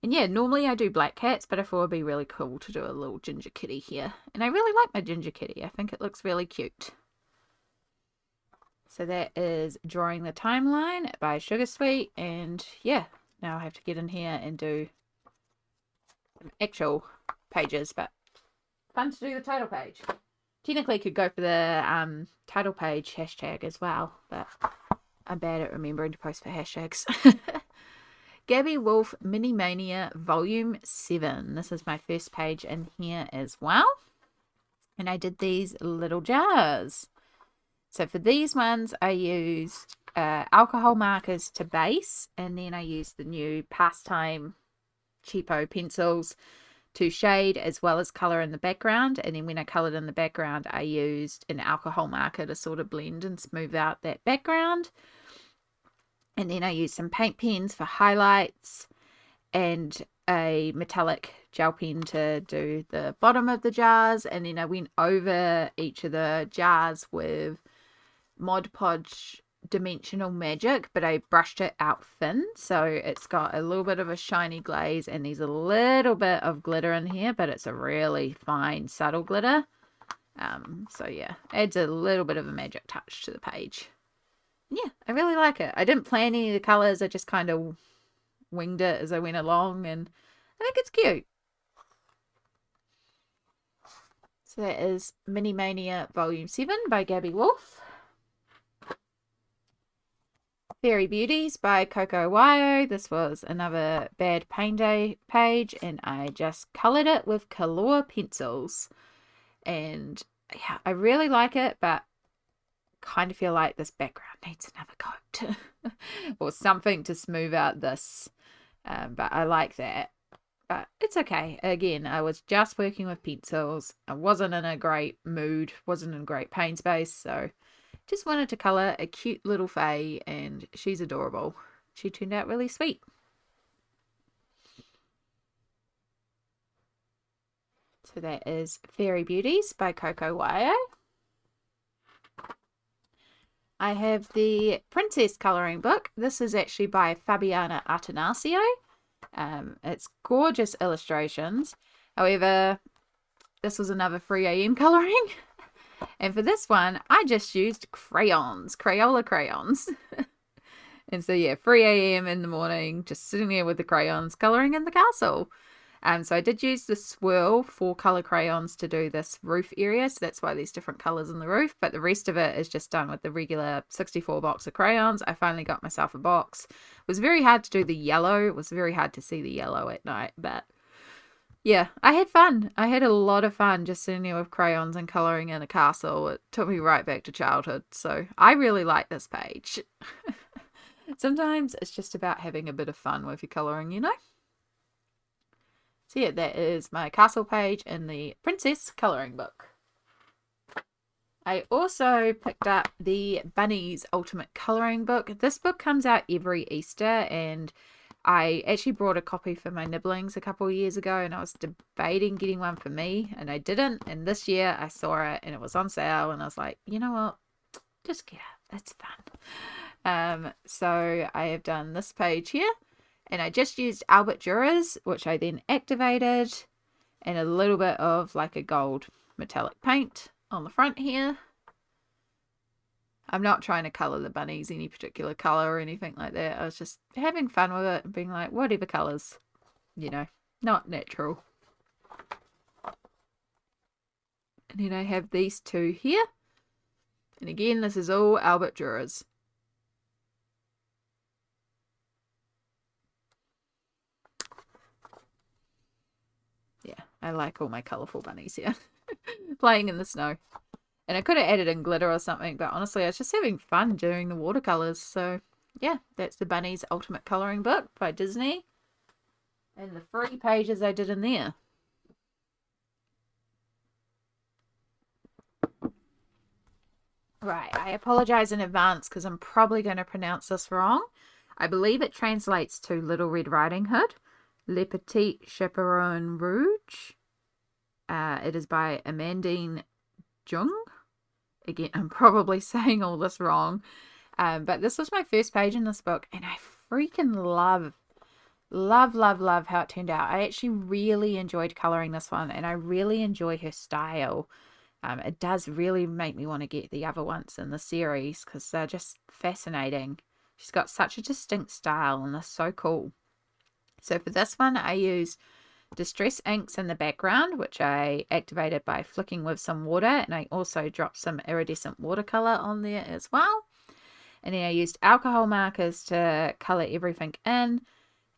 And yeah, normally I do black cats, but I thought it'd be really cool to do a little ginger kitty here. And I really like my ginger kitty. I think it looks really cute. So that is Drawing the Timeline by Sugar Sweet. And yeah, now I have to get in here and do some actual pages, but fun to do the title page. Technically could go for the title page hashtag as well, but I'm bad at remembering to post for hashtags. Gabby Wolf Mini Mania Volume 7. This is my first page in here as well. And I did these little jars. So for these ones, I used alcohol markers to base, and then I used the new Pastime cheapo pencils to shade as well as colour in the background. And then when I coloured in the background, I used an alcohol marker to sort of blend and smooth out that background. And then I used some paint pens for highlights and a metallic gel pen to do the bottom of the jars. And then I went over each of the jars with Mod Podge Dimensional Magic, but I brushed it out thin, so it's got a little bit of a shiny glaze, and there's a little bit of glitter in here, but it's a really fine subtle glitter. So yeah, adds a little bit of a magic touch to the page. Yeah, I really like it. I didn't plan any of the colors, I just kind of winged it as I went along, and I think it's cute. So that is Mini Mania Volume 7 by Gabby Wolf. Fairy Beauties by Coco Wyo. This was another Bad Pain Day page, and I just coloured it with Color pencils. And yeah, I really like it, but kind of feel like this background needs another coat or something to smooth out this. But I like that. But it's okay. Again, I was just working with pencils. I wasn't in a great mood, wasn't in great paint space, so just wanted to colour a cute little Fae, and she's adorable. She turned out really sweet. So that is Fairy Beauties by Coco Wyo. I have the Princess colouring book. This is actually by Fabiana Atanasio. It's gorgeous illustrations. However, this was another 3 a.m. colouring. And for this one, I just used crayons, Crayola crayons. And so yeah, 3 a.m. in the morning, just sitting there with the crayons, colouring in the castle. So I did use the Swirl 4-colour crayons to do this roof area, so that's why there's different colours in the roof, but the rest of it is just done with the regular 64 box of crayons. I finally got myself a box. It was very hard to do the yellow. It was very hard to see the yellow at night, but yeah, I had fun. I had a lot of fun just sitting there with crayons and colouring in a castle. It took me right back to childhood, so I really like this page. Sometimes it's just about having a bit of fun with your colouring, you know? So yeah, that is my castle page in the Princess colouring book. I also picked up the Bunnies Ultimate Colouring Book. This book comes out every Easter, and I actually brought a copy for my nibblings a couple of years ago, and I was debating getting one for me, and I didn't. And this year I saw it and it was on sale, and I was like, you know what? Just get it. It's fun. So I have done this page here. And I just used Albert Durers, which I then activated, and a little bit of like a gold metallic paint on the front here. I'm not trying to colour the bunnies any particular colour or anything like that. I was just having fun with it and being like, whatever colours, you know, not natural. And then I have these two here. And again, this is all Albert Durers. Yeah, I like all my colourful bunnies here. Playing in the snow. And I could have added in glitter or something, but honestly, I was just having fun doing the watercolours. So, yeah, that's the Bunnies Ultimate Colouring Book by Disney. And the 3 pages I did in there. Right, I apologise in advance because I'm probably going to pronounce this wrong. I believe it translates to Little Red Riding Hood. Le Petit Chaperon Rouge. It is by Amandine Jung. Again, I'm probably saying all this wrong. But this was my first page in this book, and I freaking love Love, love, love how it turned out. I actually really enjoyed coloring this one, and I really enjoy her style. It does really make me want to get the other ones in the series because they're just fascinating. She's got such a distinct style and they're so cool. So for this one, I used Distress inks in the background, which I activated by flicking with some water, and I also dropped some iridescent watercolor on there as well. And then I used alcohol markers to color everything in,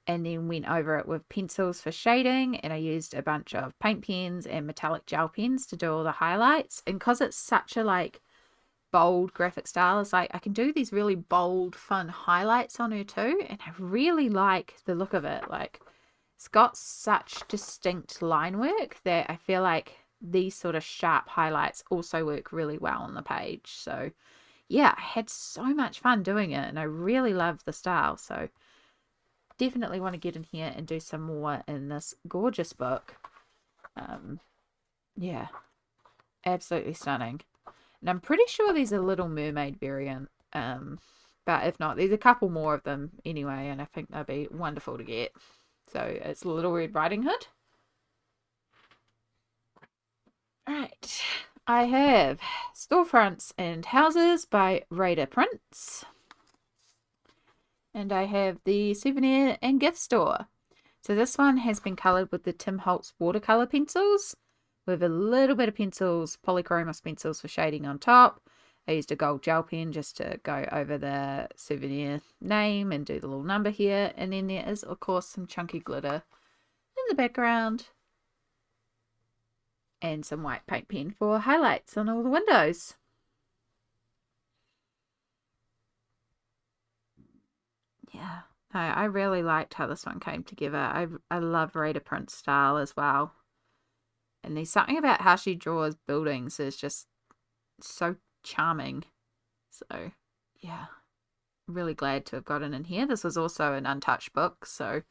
and then went over it with pencils for shading, and I used a bunch of paint pens and metallic gel pens to do all the highlights. And because it's such a like bold graphic style, it's like I can do these really bold fun highlights on her too, and I really like the look of it. Like it's got such distinct line work that I feel like these sort of sharp highlights also work really well on the page. So yeah, I had so much fun doing it, and I really love the style. So definitely want to get in here and do some more in this gorgeous book. Yeah, absolutely stunning. And I'm pretty sure there's a Little Mermaid variant. But if not, there's a couple more of them anyway, and I think they'll be wonderful to get. So it's Little Red Riding Hood. Right, I have Storefronts and Houses by Raider Prince. And I have the Souvenir and Gift Store. So this one has been coloured with the Tim Holtz watercolour pencils with a little bit of pencils, polychromos pencils for shading on top. I used a gold gel pen just to go over the souvenir name and do the little number here. And then there is, of course, some chunky glitter in the background. And some white paint pen for highlights on all the windows. Yeah, I really liked how this one came together. I love Rita Prince style as well. And there's something about how she draws buildings is just so charming. So, yeah, really glad to have gotten in here. This was also an untouched book, so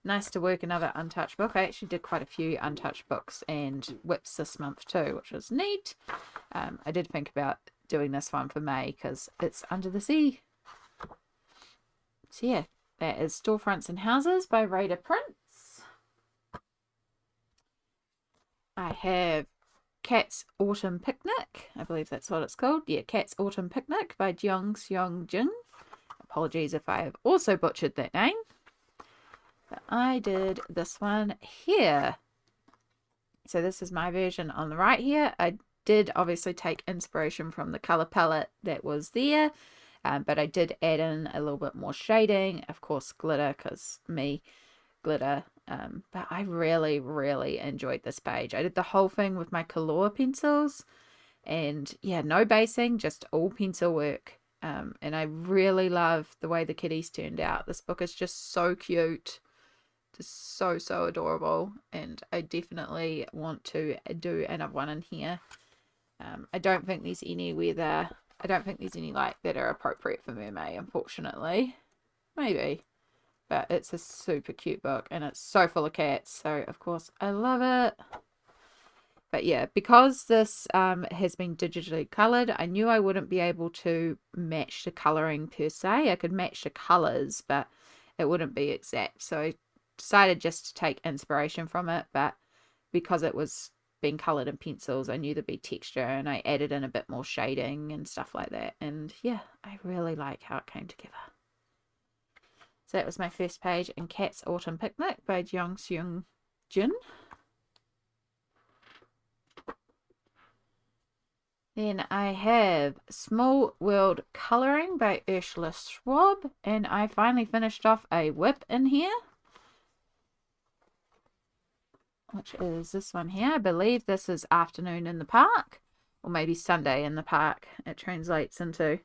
nice to work another untouched book. I actually did quite a few untouched books and whips this month too, which was neat. I did think about doing this one for May because it's Under the Sea. So yeah, that is Storefronts and Houses by Raider Prince. I have Cat's Autumn Picnic. I believe that's what it's called. Yeah, Cat's Autumn Picnic by Jeong Seong Jin. Apologies if I have also butchered that name. But I did this one here. So this is my version on the right here. I did obviously take inspiration from the colour palette that was there. But I did add in a little bit more shading. Of course, glitter, because me, glitter. But I really, really enjoyed this page. I did the whole thing with my Color pencils. And yeah, no basing, just all pencil work. And I really love the way the kitties turned out. This book is just so cute. Just so, so adorable. And I definitely want to do another one in here. I don't think there's any like that are appropriate for Mermaid, unfortunately. Maybe. But it's a super cute book and it's so full of cats. So, of course, I love it. But yeah, because this has been digitally coloured, I knew I wouldn't be able to match the colouring per se. I could match the colours, but it wouldn't be exact. So I decided just to take inspiration from it. But because it was being coloured in pencils, I knew there'd be texture, and I added in a bit more shading and stuff like that. And yeah, I really like how it came together. So that was my first page in Cat's Autumn Picnic by Jeong Seong Jin. Then I have Small World Colouring by Ursula Schwab, and I finally finished off a whip in here, which is this one here. I believe this is Afternoon in the Park, or maybe Sunday in the Park it translates into.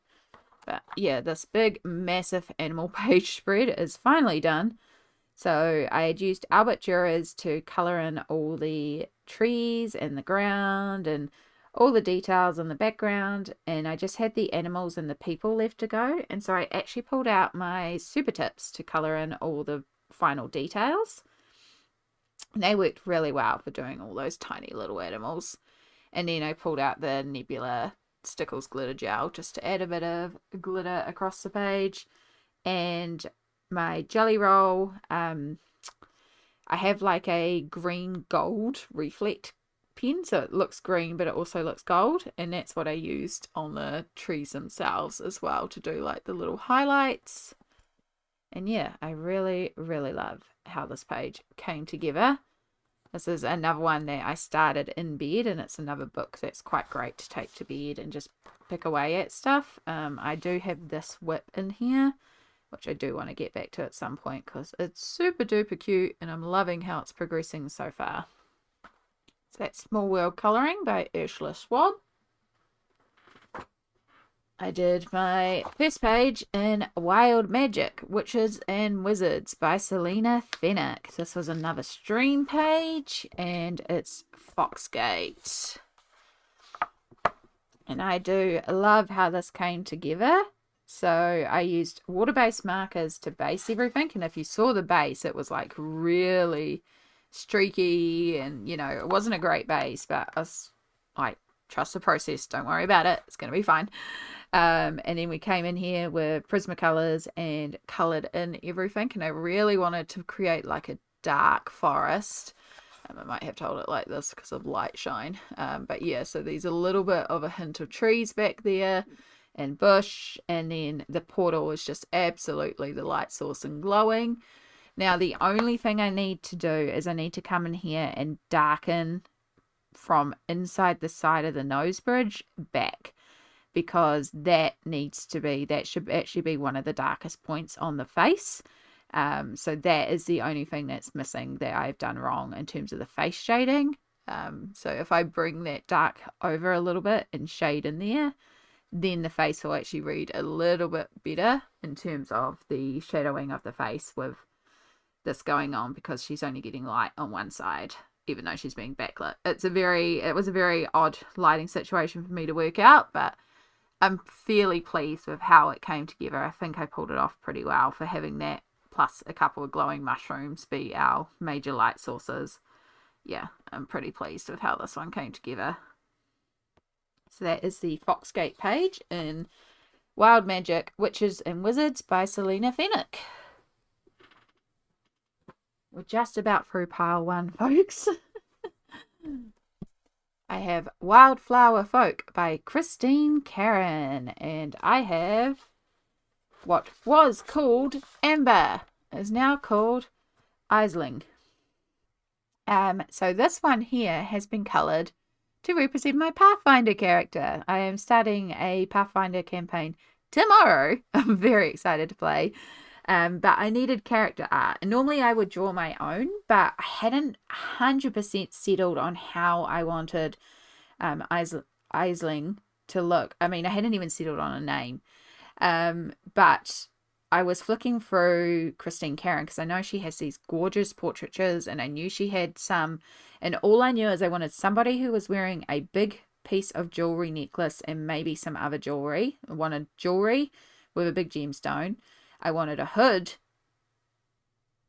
But yeah, this big massive animal page spread is finally done. So I had used Albert Duras to colour in all the trees and the ground and all the details in the background, and I just had the animals and the people left to go. And so I actually pulled out my super tips to colour in all the final details. And they worked really well for doing all those tiny little animals. And then I pulled out the Nebula Stickles glitter gel just to add a bit of glitter across the page. And my jelly roll. I have like a green gold reflect pen, so it looks green but it also looks gold, and that's what I used on the trees themselves as well to do like the little highlights. And yeah, I really love how this page came together. This is another one that I started in bed, and it's another book that's quite great to take to bed and just pick away at stuff. I do have this whip in here, which I do want to get back to at some point because it's super duper cute and I'm loving how it's progressing so far. So that's Small World Colouring by Ursula Schwab. I did my first page in Wild Magic, Witches and Wizards by Selena Fennick. This was another stream page, and it's Foxgate. And I do love how this came together. So I used water-based markers to base everything, and if you saw the base, it was like really streaky, and you know, it wasn't a great base, but I was like, trust the process, don't worry about it, it's going to be fine. And then we came in here with Prismacolors and coloured in everything, and I really wanted to create like a dark forest. I might have to hold it like this because of light shine. But yeah, so there's a little bit of a hint of trees back there and bush, and then the portal is just absolutely the light source and glowing. Now the only thing I need to do is I need to come in here and darken from inside the side of the nose bridge back, because that should actually be one of the darkest points on the face. So that is the only thing that's missing that I've done wrong in terms of the face shading. So if I bring that dark over a little bit and shade in there, then the face will actually read a little bit better in terms of the shadowing of the face with this going on, because she's only getting light on one side even though she's being backlit. It was a very odd lighting situation for me to work out, but I'm fairly pleased with how it came together. I think I pulled it off pretty well for having that plus a couple of glowing mushrooms be our major light sources. Yeah, I'm pretty pleased with how this one came together. So that is the Foxgate page in Wild Magic, Witches and Wizards by Selena Fennick. We're just about through pile one, folks. I have Wildflower Folk by Christine Karen, and I have what was called Amber is now called Aisling. So this one here has been coloured to represent my Pathfinder character. I am starting a Pathfinder campaign tomorrow. I'm very excited to play. But I needed character art. And normally I would draw my own, but I hadn't 100% settled on how I wanted Aisling to look. I mean, I hadn't even settled on a name. But I was flicking through Christine Karen because I know she has these gorgeous portraitures, and I knew she had some. And all I knew is I wanted somebody who was wearing a big piece of jewelry necklace and maybe some other jewelry. I wanted jewelry with a big gemstone. I wanted a hood,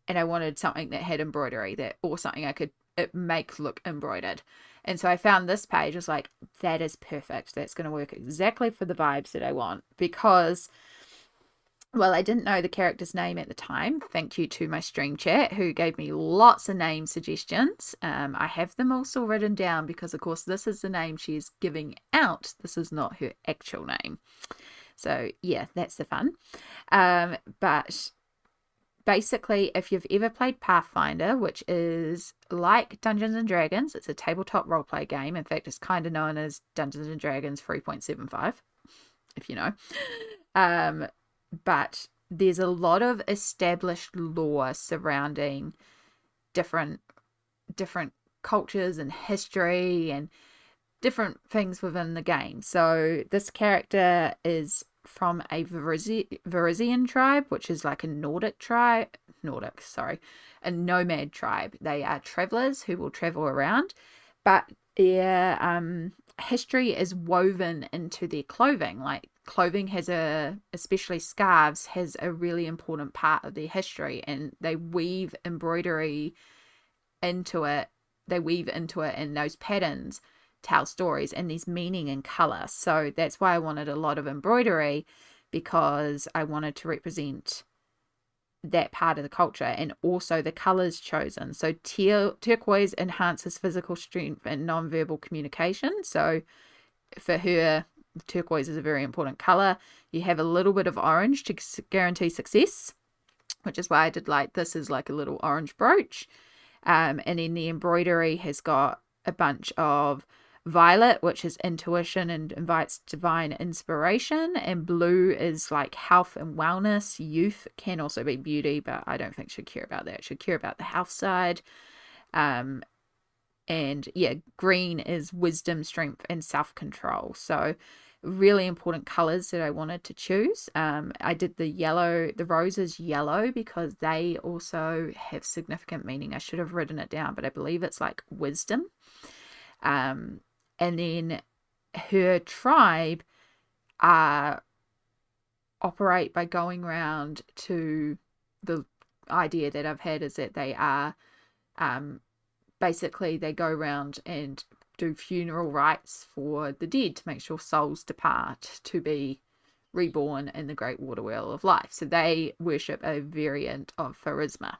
and I wanted something that had embroidery, or something I could make look embroidered. And so I found this page. I was like, that is perfect. That's going to work exactly for the vibes that I want, because, well, I didn't know the character's name at the time. Thank you to my stream chat who gave me lots of name suggestions. I have them also written down because, of course, this is the name she's giving out. This is not her actual name. So yeah, that's the fun. But basically, if you've ever played Pathfinder, which is like Dungeons and Dragons, it's a tabletop roleplay game. In fact, it's kind of known as Dungeons and Dragons 3.75, if you know. But there's a lot of established lore surrounding different cultures and history and different things within the game. So this character is from a Varisian tribe, which is like a nomad tribe. They are travelers who will travel around, but their history is woven into their clothing. Like clothing especially scarves, has a really important part of their history, and they weave embroidery into it. They weave into it, and those patterns tell stories, and there's meaning and color. So that's why I wanted a lot of embroidery, because I wanted to represent that part of the culture, and also the colors chosen. So turquoise enhances physical strength and non-verbal communication. So for her, turquoise is a very important color. You have a little bit of orange to guarantee success, which is why I did like this is like a little orange brooch. And then the embroidery has got a bunch of violet, which is intuition and invites divine inspiration, and blue is like health and wellness. Youth can also be beauty, but I don't think she'd care about that. She'd care about the health side. And yeah, green is wisdom, strength, and self-control. So really important colors that I wanted to choose. I did the roses yellow because they also have significant meaning. I should have written it down, but I believe it's like wisdom. And then her tribe operate by going around to, the idea that I've had is that they are basically they go around and do funeral rites for the dead to make sure souls depart to be reborn in the great water wheel of life. So they worship a variant of Pharisma.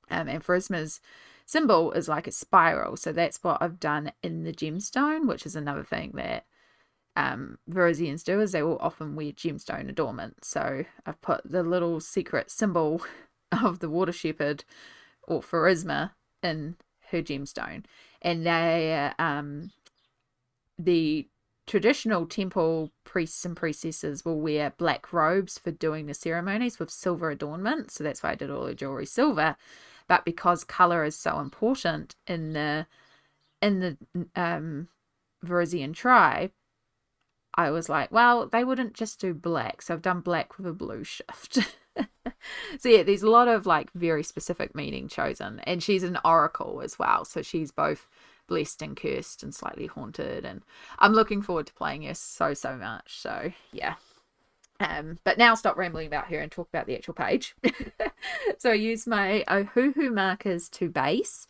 And Pharisma's symbol is like a spiral. So that's what I've done in the gemstone, which is another thing that Verisians do, is they will often wear gemstone adornment. So I've put the little secret symbol of the water shepherd or Pharisma in her gemstone. And they the traditional temple priests and priestesses will wear black robes for doing the ceremonies with silver adornment. So that's why I did all the jewelry silver. But because color is so important in the Verisian tribe, I was like, well, they wouldn't just do black. So I've done black with a blue shift. So yeah, there's a lot of like very specific meaning chosen. And she's an oracle as well. So she's both blessed and cursed and slightly haunted. And I'm looking forward to playing her so much. So yeah. But now I'll stop rambling about her and talk about the actual page. So I use my Ohuhu markers to base,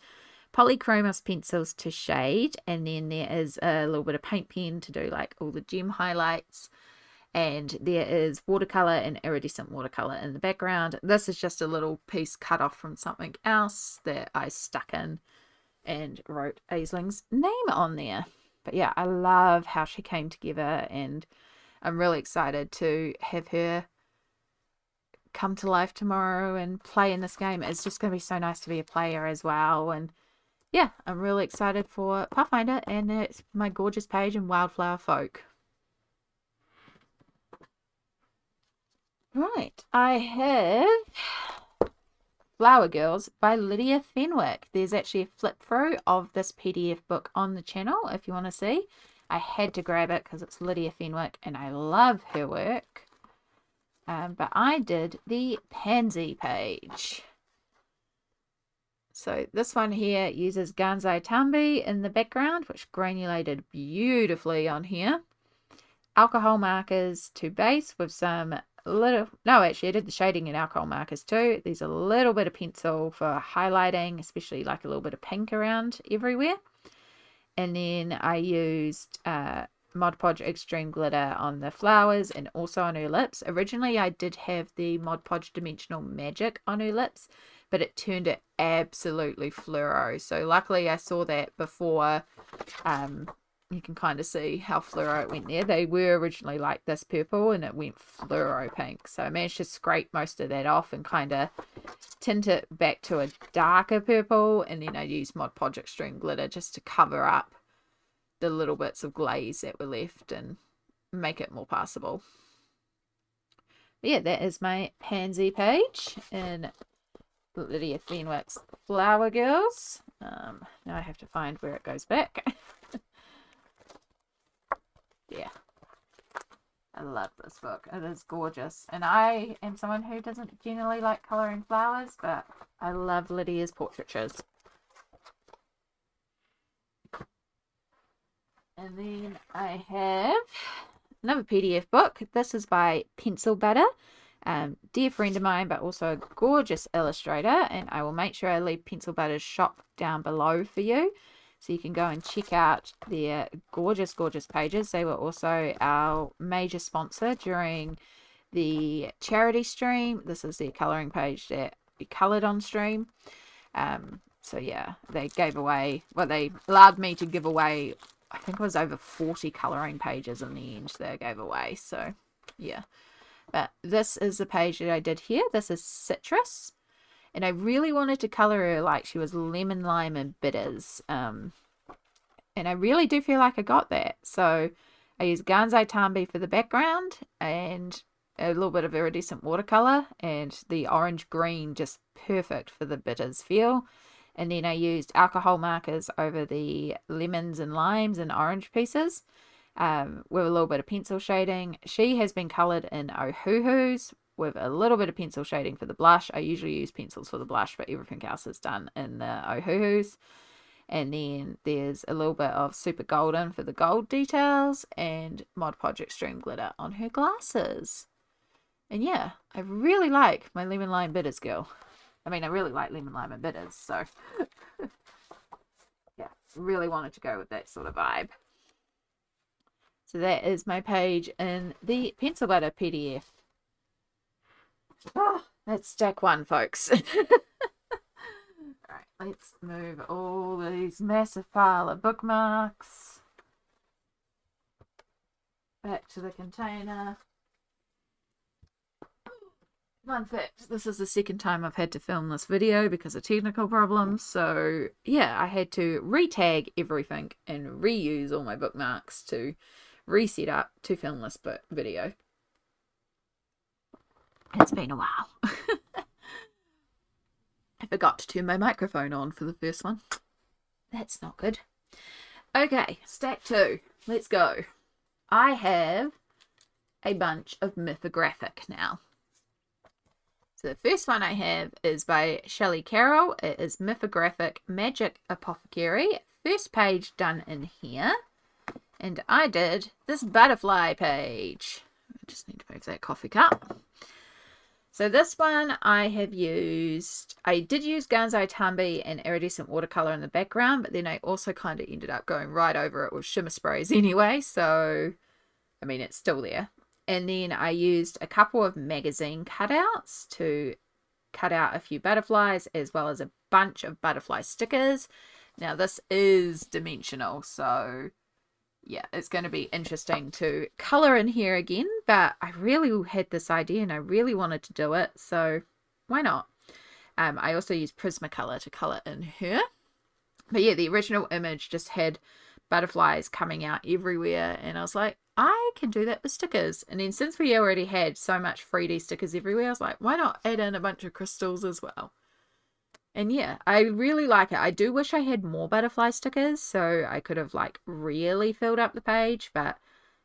polychromos pencils to shade, and then there is a little bit of paint pen to do like all the gem highlights, and there is watercolor and iridescent watercolor in the background. This is just a little piece cut off from something else that I stuck in and wrote Aisling's name on there. But yeah, I love how she came together, and I'm really excited to have her come to life tomorrow and play in this game. It's just going to be so nice to be a player as well. And yeah, I'm really excited for Pathfinder, and it's my gorgeous page in Wildflower Folk. Right, I have Flower Girls by Lydia Fenwick. There's actually a flip through of this PDF book on the channel if you want to see. I had to grab it because it's Lydia Fenwick and I love her work. But I did the Pansy page. So this one here uses Gansai Tambi in the background, which granulated beautifully on here. Alcohol markers to base with some little, no, actually I did the shading in alcohol markers too. There's a little bit of pencil for highlighting, especially like a little bit of pink around everywhere. And then I used Mod Podge Extreme Glitter on the flowers and also on her lips. Originally I did have the Mod Podge Dimensional Magic on her lips, but it turned it absolutely fluoro. So luckily I saw that before. You can kind of see how fluoro it went there. They were originally like this purple and it went fluoro pink. So I managed to scrape most of that off and kind of tint it back to a darker purple. And then I used Mod Podge Extreme Glitter just to cover up the little bits of glaze that were left and make it more passable. But yeah, that is my Pansy page in Lydia Fenwick's Flower Girls. Now I have to find where it goes back. Yeah, I love this book. It is gorgeous. And I am someone who doesn't generally like colouring flowers, but I love Lydia's portraitures. And then I have another PDF book. This is by Pencil Butter. Dear friend of mine, but also a gorgeous illustrator. And I will make sure I leave Pencil Butter's shop down below for you, so you can go and check out their gorgeous pages. They were also our major sponsor during the charity stream. This is the colouring page that we coloured on stream. So yeah, they gave away, well, they allowed me to give away, I think it was over 40 colouring pages in the end they gave away. So yeah, but this is the page that I did here. This is Citrus, and I really wanted to colour her like she was lemon, lime and bitters. And I really do feel like I got that. So I used Gansai Tambi for the background and a little bit of iridescent watercolour, and the orange green just perfect for the bitters feel. And then I used alcohol markers over the lemons and limes and orange pieces with a little bit of pencil shading. She has been coloured in Ohuhus with a little bit of pencil shading for the blush. I usually use pencils for the blush, but everything else is done in the Ohuhus. And then there's a little bit of Super Golden for the gold details and Mod Podge Extreme Glitter on her glasses. And yeah, I really like my Lemon Lime Bitters girl. I mean, I really like Lemon Lime and Bitters, so yeah, really wanted to go with that sort of vibe. So that is my page in the Pencil Butter PDF. Oh, that's stack one, folks. Alright, let's move all these massive pile of bookmarks back to the container. Fun fact, this is the second time I've had to film this video because of technical problems. So yeah, I had to re-tag everything and reuse all my bookmarks to reset up to film this video. It's been a while. I forgot to turn my microphone on for the first one. That's not good. Okay, stack two. Let's go. I have a bunch of Mythographic now. So the first one I have is by Shelley Carroll. It is Mythographic Magic Apothecary. First page done in here. And I did this butterfly page. I just need to move that coffee cup. So this one I did use Gansai Tambi and iridescent watercolour in the background, but then I also kind of ended up going right over it with shimmer sprays anyway. So, I mean, it's still there. And then I used a couple of magazine cutouts to cut out a few butterflies, as well as a bunch of butterfly stickers. Now this is dimensional, so yeah, it's going to be interesting to colour in here again, but I really had this idea and I really wanted to do it, so why not? I also used Prismacolor to colour in her. But yeah, the original image just had butterflies coming out everywhere, and I was like, I can do that with stickers. And then since we already had so much 3D stickers everywhere, I was like, why not add in a bunch of crystals as well? And yeah, I really like it. I do wish I had more butterfly stickers, so I could have like really filled up the page, but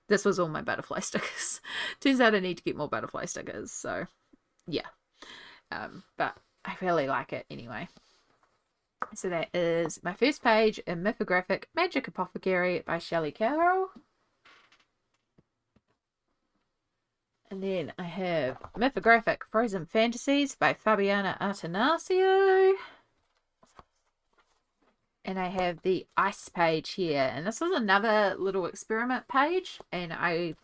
this was all my butterfly stickers. Turns out I need to get more butterfly stickers, so yeah. But I really like it anyway. So that is my first page in Mythographic Magic Apothecary by Shelley Carroll. And then I have Mythographic Frozen Fantasies by Fabiana Atanasio. And I have the ice page here. And this was another little experiment page. And I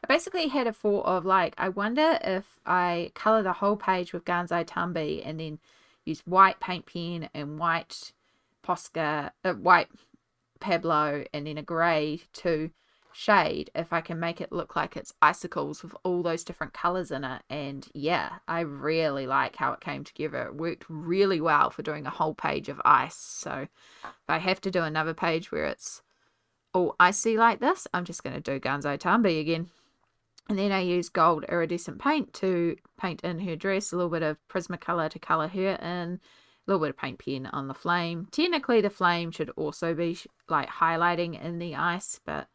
basically had a thought of like, I wonder if I colour the whole page with Gansai Tambi and then use white paint pen and white Posca, white Pablo, and then a grey to shade, if I can make it look like it's icicles with all those different colours in it. And yeah, I really like how it came together. It worked really well for doing a whole page of ice. So if I have to do another page where it's all icy like this, I'm just going to do Gansai Tambi again. And then I used gold iridescent paint to paint in her dress, a little bit of Prismacolor to colour her in, a little bit of paint pen on the flame. Technically the flame should also be like highlighting in the ice, but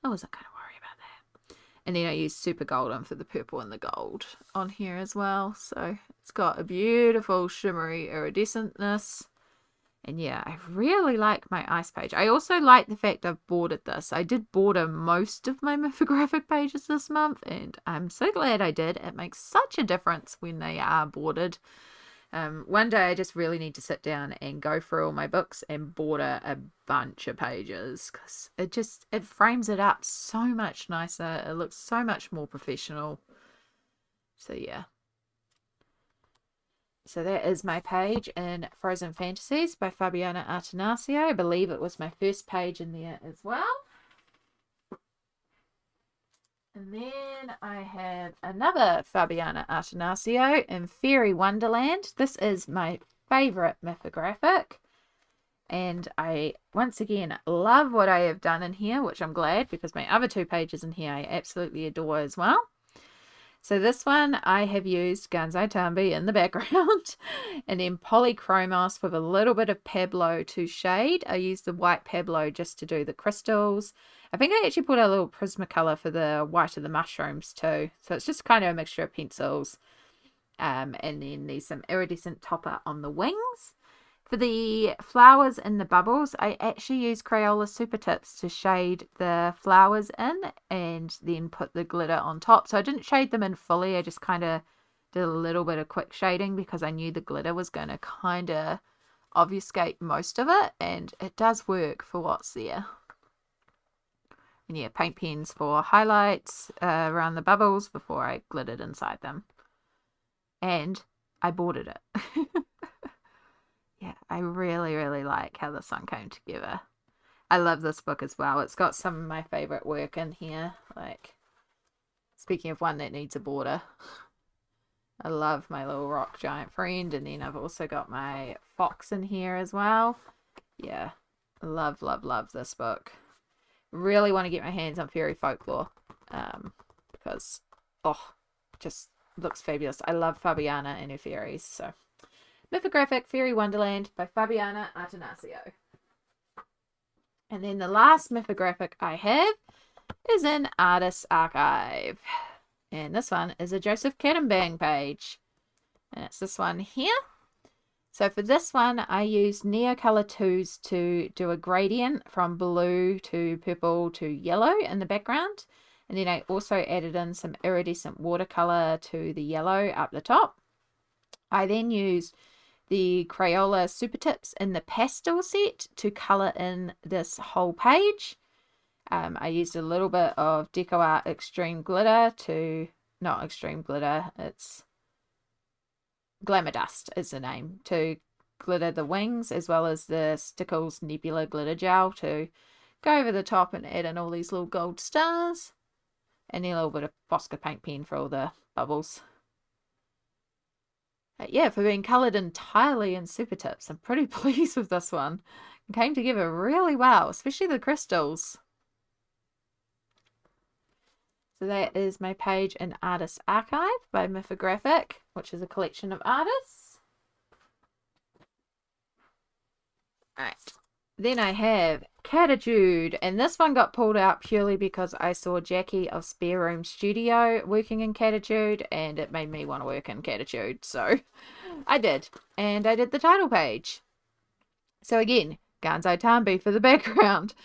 I wasn't going to worry about that. And then I used Super Golden for the purple and the gold on here as well. So it's got a beautiful shimmery iridescentness. And yeah, I really like my ice page. I also like the fact I've bordered this. I did border most of my Mythographic pages this month, and I'm so glad I did. It makes such a difference when they are bordered. One day I just really need to sit down and go through all my books and border a bunch of pages, because it frames it up so much nicer. It looks so much more professional. So yeah. So that is my page in Frozen Fantasies by Fabiana Artanasio. I believe it was my first page in there as well. And then I have another Fabiana Artanasio in Fairy Wonderland. This is my favourite mythographic. And I, once again, love what I have done in here, which I'm glad, because my other two pages in here I absolutely adore as well. So this one I have used Gansai Tambi in the background and then polychromos with a little bit of Pablo to shade. I used the white Pablo just to do the crystals. I think I actually put a little Prismacolor for the white of the mushrooms too. So it's just kind of a mixture of pencils. And then there's some iridescent topper on the wings. For the flowers in the bubbles, I actually use Crayola Super Tips to shade the flowers in and then put the glitter on top. So I didn't shade them in fully. I just kind of did a little bit of quick shading because I knew the glitter was going to kind of obfuscate most of it. And it does work for what's there. And yeah, paint pens for highlights around the bubbles before I glittered inside them. And I bordered it. Yeah, I really, really like how this one came together. I love this book as well. It's got some of my favourite work in here. Like, speaking of one that needs a border, I love my little rock giant friend. And then I've also got my fox in here as well. Yeah, love, love, love this book. Really want to get my hands on Fairy Folklore because, oh, just looks fabulous. I love Fabiana and her fairies, so... Mythographic Fairy Wonderland by Fabiana Artanasio. And then the last mythographic I have is in Artist's Archive. And this one is a Joseph Kattenbang page. And it's this one here. So for this one, I used Neocolor 2s to do a gradient from blue to purple to yellow in the background. And then I also added in some iridescent watercolor to the yellow up the top. I then used the Crayola Super Tips in the pastel set to colour in this whole page. I used a little bit of DecoArt Extreme Glitter to, not Extreme Glitter, it's Glamour Dust is the name, to glitter the wings, as well as the Stickles Nebula Glitter Gel to go over the top and add in all these little gold stars. And then a little bit of Posca paint pen for all the bubbles. Yeah, for being coloured entirely in Super Tips, I'm pretty pleased with this one. It came together really well, especially the crystals. So that is my page in Artist's Archive by Mythographic, which is a collection of artists. Alright, then I have Catitude, and this one got pulled out purely because I saw Jackie of Spare Room Studio working in Catitude, and it made me want to work in Catitude, so I did. And I did the title page. So again, Gansai Tambi for the background.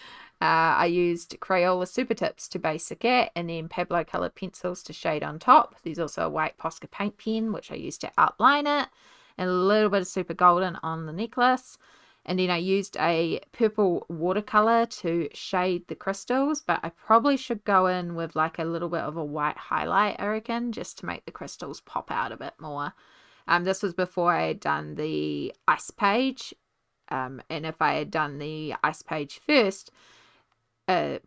I used Crayola Super Tips to basic it, and then Pablo coloured pencils to shade on top. There's also a white Posca paint pen, which I used to outline it, and a little bit of Super Golden on the necklace. And then I used a purple watercolor to shade the crystals, but I probably should go in with like a little bit of a white highlight, I reckon, just to make the crystals pop out a bit more. This was before I had done the ice page. And if I had done the ice page first,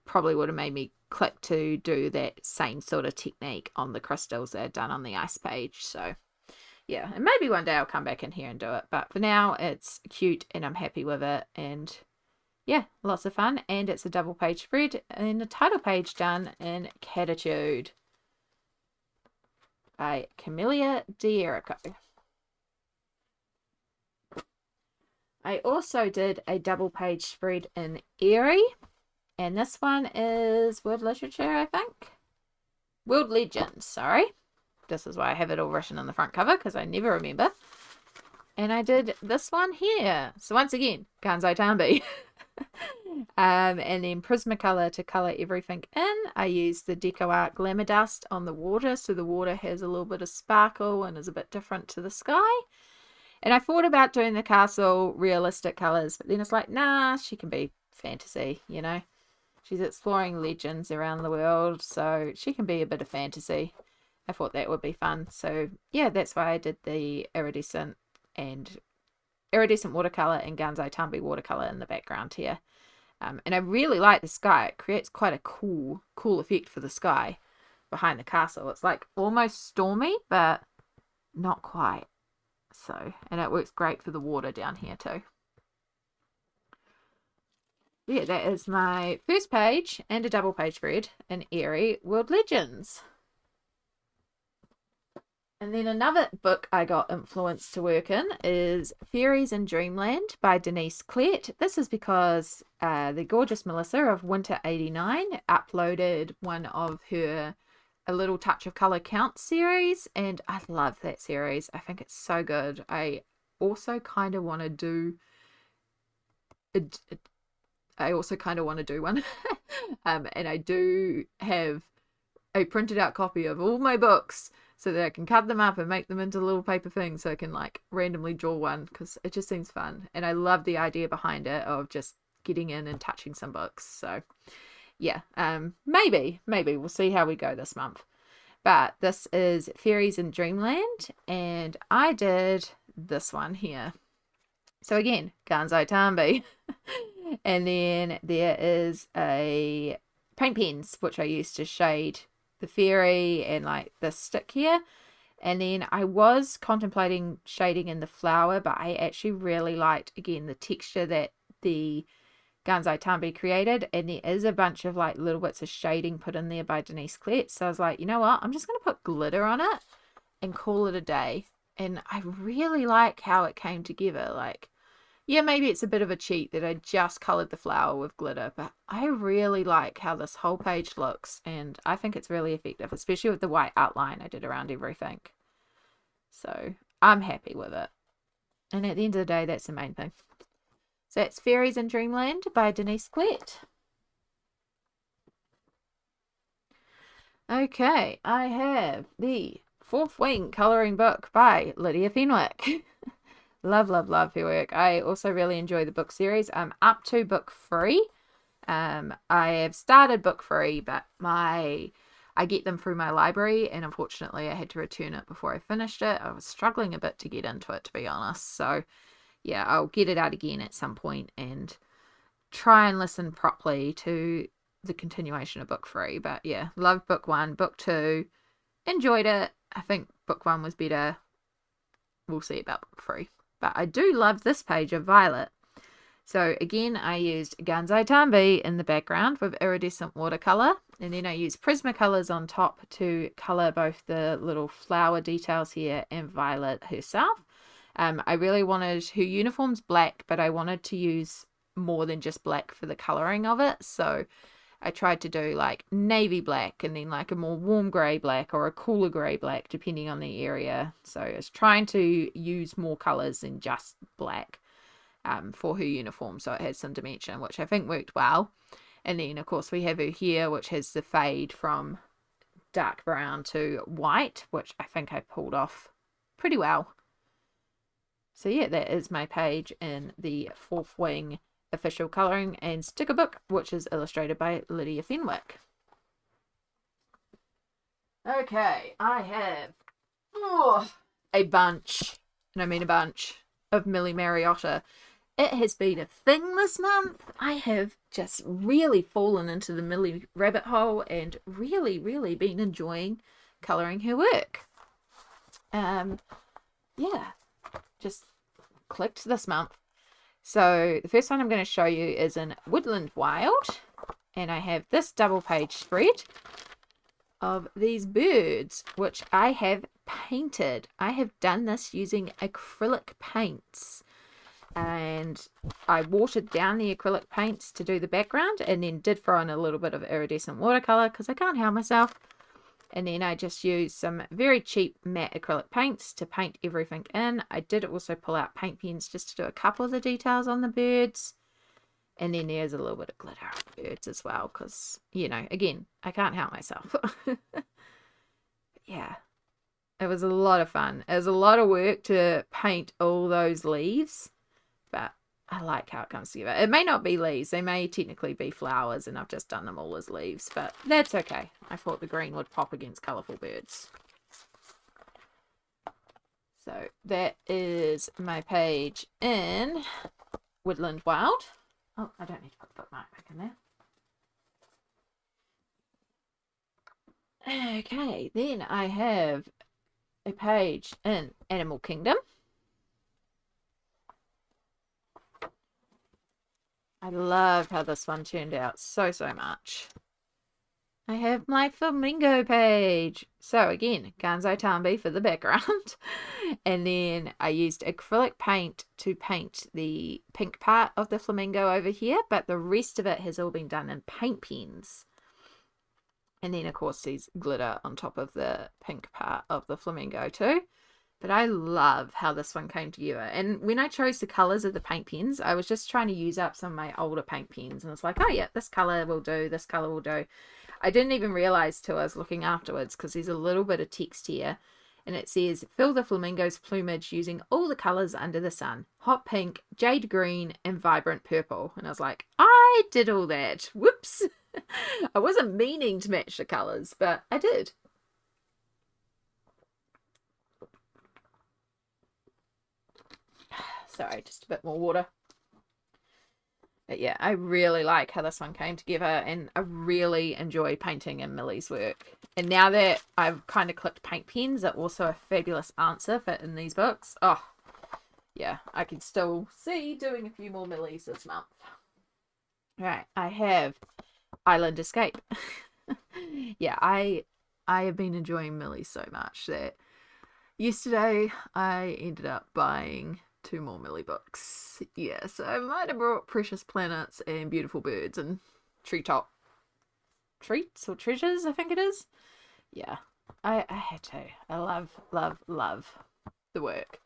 probably would have made me click to do that same sort of technique on the crystals that I'd done on the ice page. So yeah, and maybe one day I'll come back in here and do it. But for now, it's cute and I'm happy with it. And yeah, lots of fun. And it's a double page spread and the title page done in Catitude by Camellia D'Erico. I also did a double page spread in Airy. And this one is World Literature, I think. World Legends, sorry. This is why I have it all written on the front cover, because I never remember. And I did this one here. So once again, Gansai Tambi. And then Prismacolor to colour everything in. I used the DecoArt Glamour Dust on the water, so the water has a little bit of sparkle and is a bit different to the sky. And I thought about doing the castle realistic colours, but then it's like, nah, she can be fantasy, you know. She's exploring legends around the world, so she can be a bit of fantasy. I thought that would be fun. So yeah, that's why I did the iridescent watercolor and Gansai Tambi watercolor in the background here. And I really like the sky. It creates quite a cool effect for the sky behind the castle. It's like almost stormy, but not quite. So, and it works great for the water down here too. Yeah, that is my first page and a double page spread in Airy World Legends. And then another book I got influenced to work in is Fairies in Dreamland by Denise Klett. This is because the gorgeous Melissa of Winter 89 uploaded one of her A Little Touch of Colour Count series, and I love that series. I think it's so good. I also kind of want to do one. And I do have a printed out copy of all my books so that I can cut them up and make them into little paper things so I can like randomly draw one, because it just seems fun. And I love the idea behind it of just getting in and touching some books. So yeah, maybe we'll see how we go this month. But this is Fairies in Dreamland, and I did this one here. So again, Gansai Tambi. And then there is a paint pens, which I used to shade the fairy and like the stick here. And then I was contemplating shading in the flower, but I actually really liked, again, the texture that the Gansai Tambi created. And there is a bunch of like little bits of shading put in there by Denise Klett. So I was like, you know what? I'm just going to put glitter on it and call it a day. And I really like how it came together. Like, yeah, maybe it's a bit of a cheat that I just coloured the flower with glitter, but I really like how this whole page looks, and I think it's really effective, especially with the white outline I did around everything. So I'm happy with it. And at the end of the day, that's the main thing. So it's Fairies in Dreamland by Denise Klett. Okay, I have the Fourth Wing colouring book by Lydia Fenwick. Love her work. I also really enjoy the book series. I'm up to book 3. I have started book 3, but I get them through my library, and unfortunately I had to return it before I finished it. I was struggling a bit to get into it, to be honest. So yeah, I'll get it out again at some point and try and listen properly to the continuation of book 3. But yeah, loved book 1. Book 2, enjoyed it. I think book 1 was better. We'll see about book 3. But I do love this page of Violet. So again, I used Gansai Tambi in the background with iridescent watercolor, and then I used Prismacolors on top to color both the little flower details here and Violet herself. I really wanted her uniforms black, but I wanted to use more than just black for the coloring of it. So I tried to do like navy black and then like a more warm grey black or a cooler grey black depending on the area. So I was trying to use more colours than just black for her uniform, so it had some dimension, which I think worked well. And then of course we have her here, which has the fade from dark brown to white, which I think I pulled off pretty well. So yeah, that is my page in the Fourth Wing official colouring and sticker book, which is illustrated by Lydia Fenwick. Okay, I have a bunch, and I mean a bunch, of Millie Mariotta. It has been a thing this month. I have just really fallen into the Millie rabbit hole and really been enjoying colouring her work. Yeah, just clicked this month. So the first one I'm going to show you is in Woodland Wild, and I have this double page spread of these birds, which I have painted. I have done this using acrylic paints, and I watered down the acrylic paints to do the background, and then did throw in a little bit of iridescent watercolor because I can't help myself. And then I just used some very cheap matte acrylic paints to paint everything in. I did also pull out paint pens just to do a couple of the details on the birds. And then there's a little bit of glitter on the birds as well, because, you know, again, I can't help myself. Yeah, it was a lot of fun. It was a lot of work to paint all those leaves, but I like how it comes together. It may not be leaves. They may technically be flowers, and I've just done them all as leaves, but that's okay. I thought the green would pop against colourful birds. So that is my page in Woodland Wild. Oh, I don't need to put the bookmark back in there. Okay, then I have a page in Animal Kingdom. I love how this one turned out so much. I have my flamingo page. So again, Ganzo Tambi for the background. And then I used acrylic paint to paint the pink part of the flamingo over here, but the rest of it has all been done in paint pens. And then, of course, there's glitter on top of the pink part of the flamingo too. But I love how this one came together. And when I chose the colours of the paint pens, I was just trying to use up some of my older paint pens. And it's like, oh yeah, this colour will do, this colour will do. I didn't even realise till I was looking afterwards, because there's a little bit of text here. And it says, fill the flamingo's plumage using all the colours under the sun. Hot pink, jade green, and vibrant purple. And I was like, I did all that. Whoops. I wasn't meaning to match the colours, but I did. Sorry, just a bit more water. But yeah, I really like how this one came together, and I really enjoy painting in Millie's work. And now that I've kind of clicked paint pens are also a fabulous answer for in these books. Oh, yeah, I can still see doing a few more Millies this month. Right, I have Island Escape. Yeah, I have been enjoying Millie so much that yesterday I ended up buying 2 more Millie books. Yeah, so I might have brought Precious Planets and Beautiful Birds and Treetop Treats or Treasures, I think it is. Yeah, I had to. I love the work.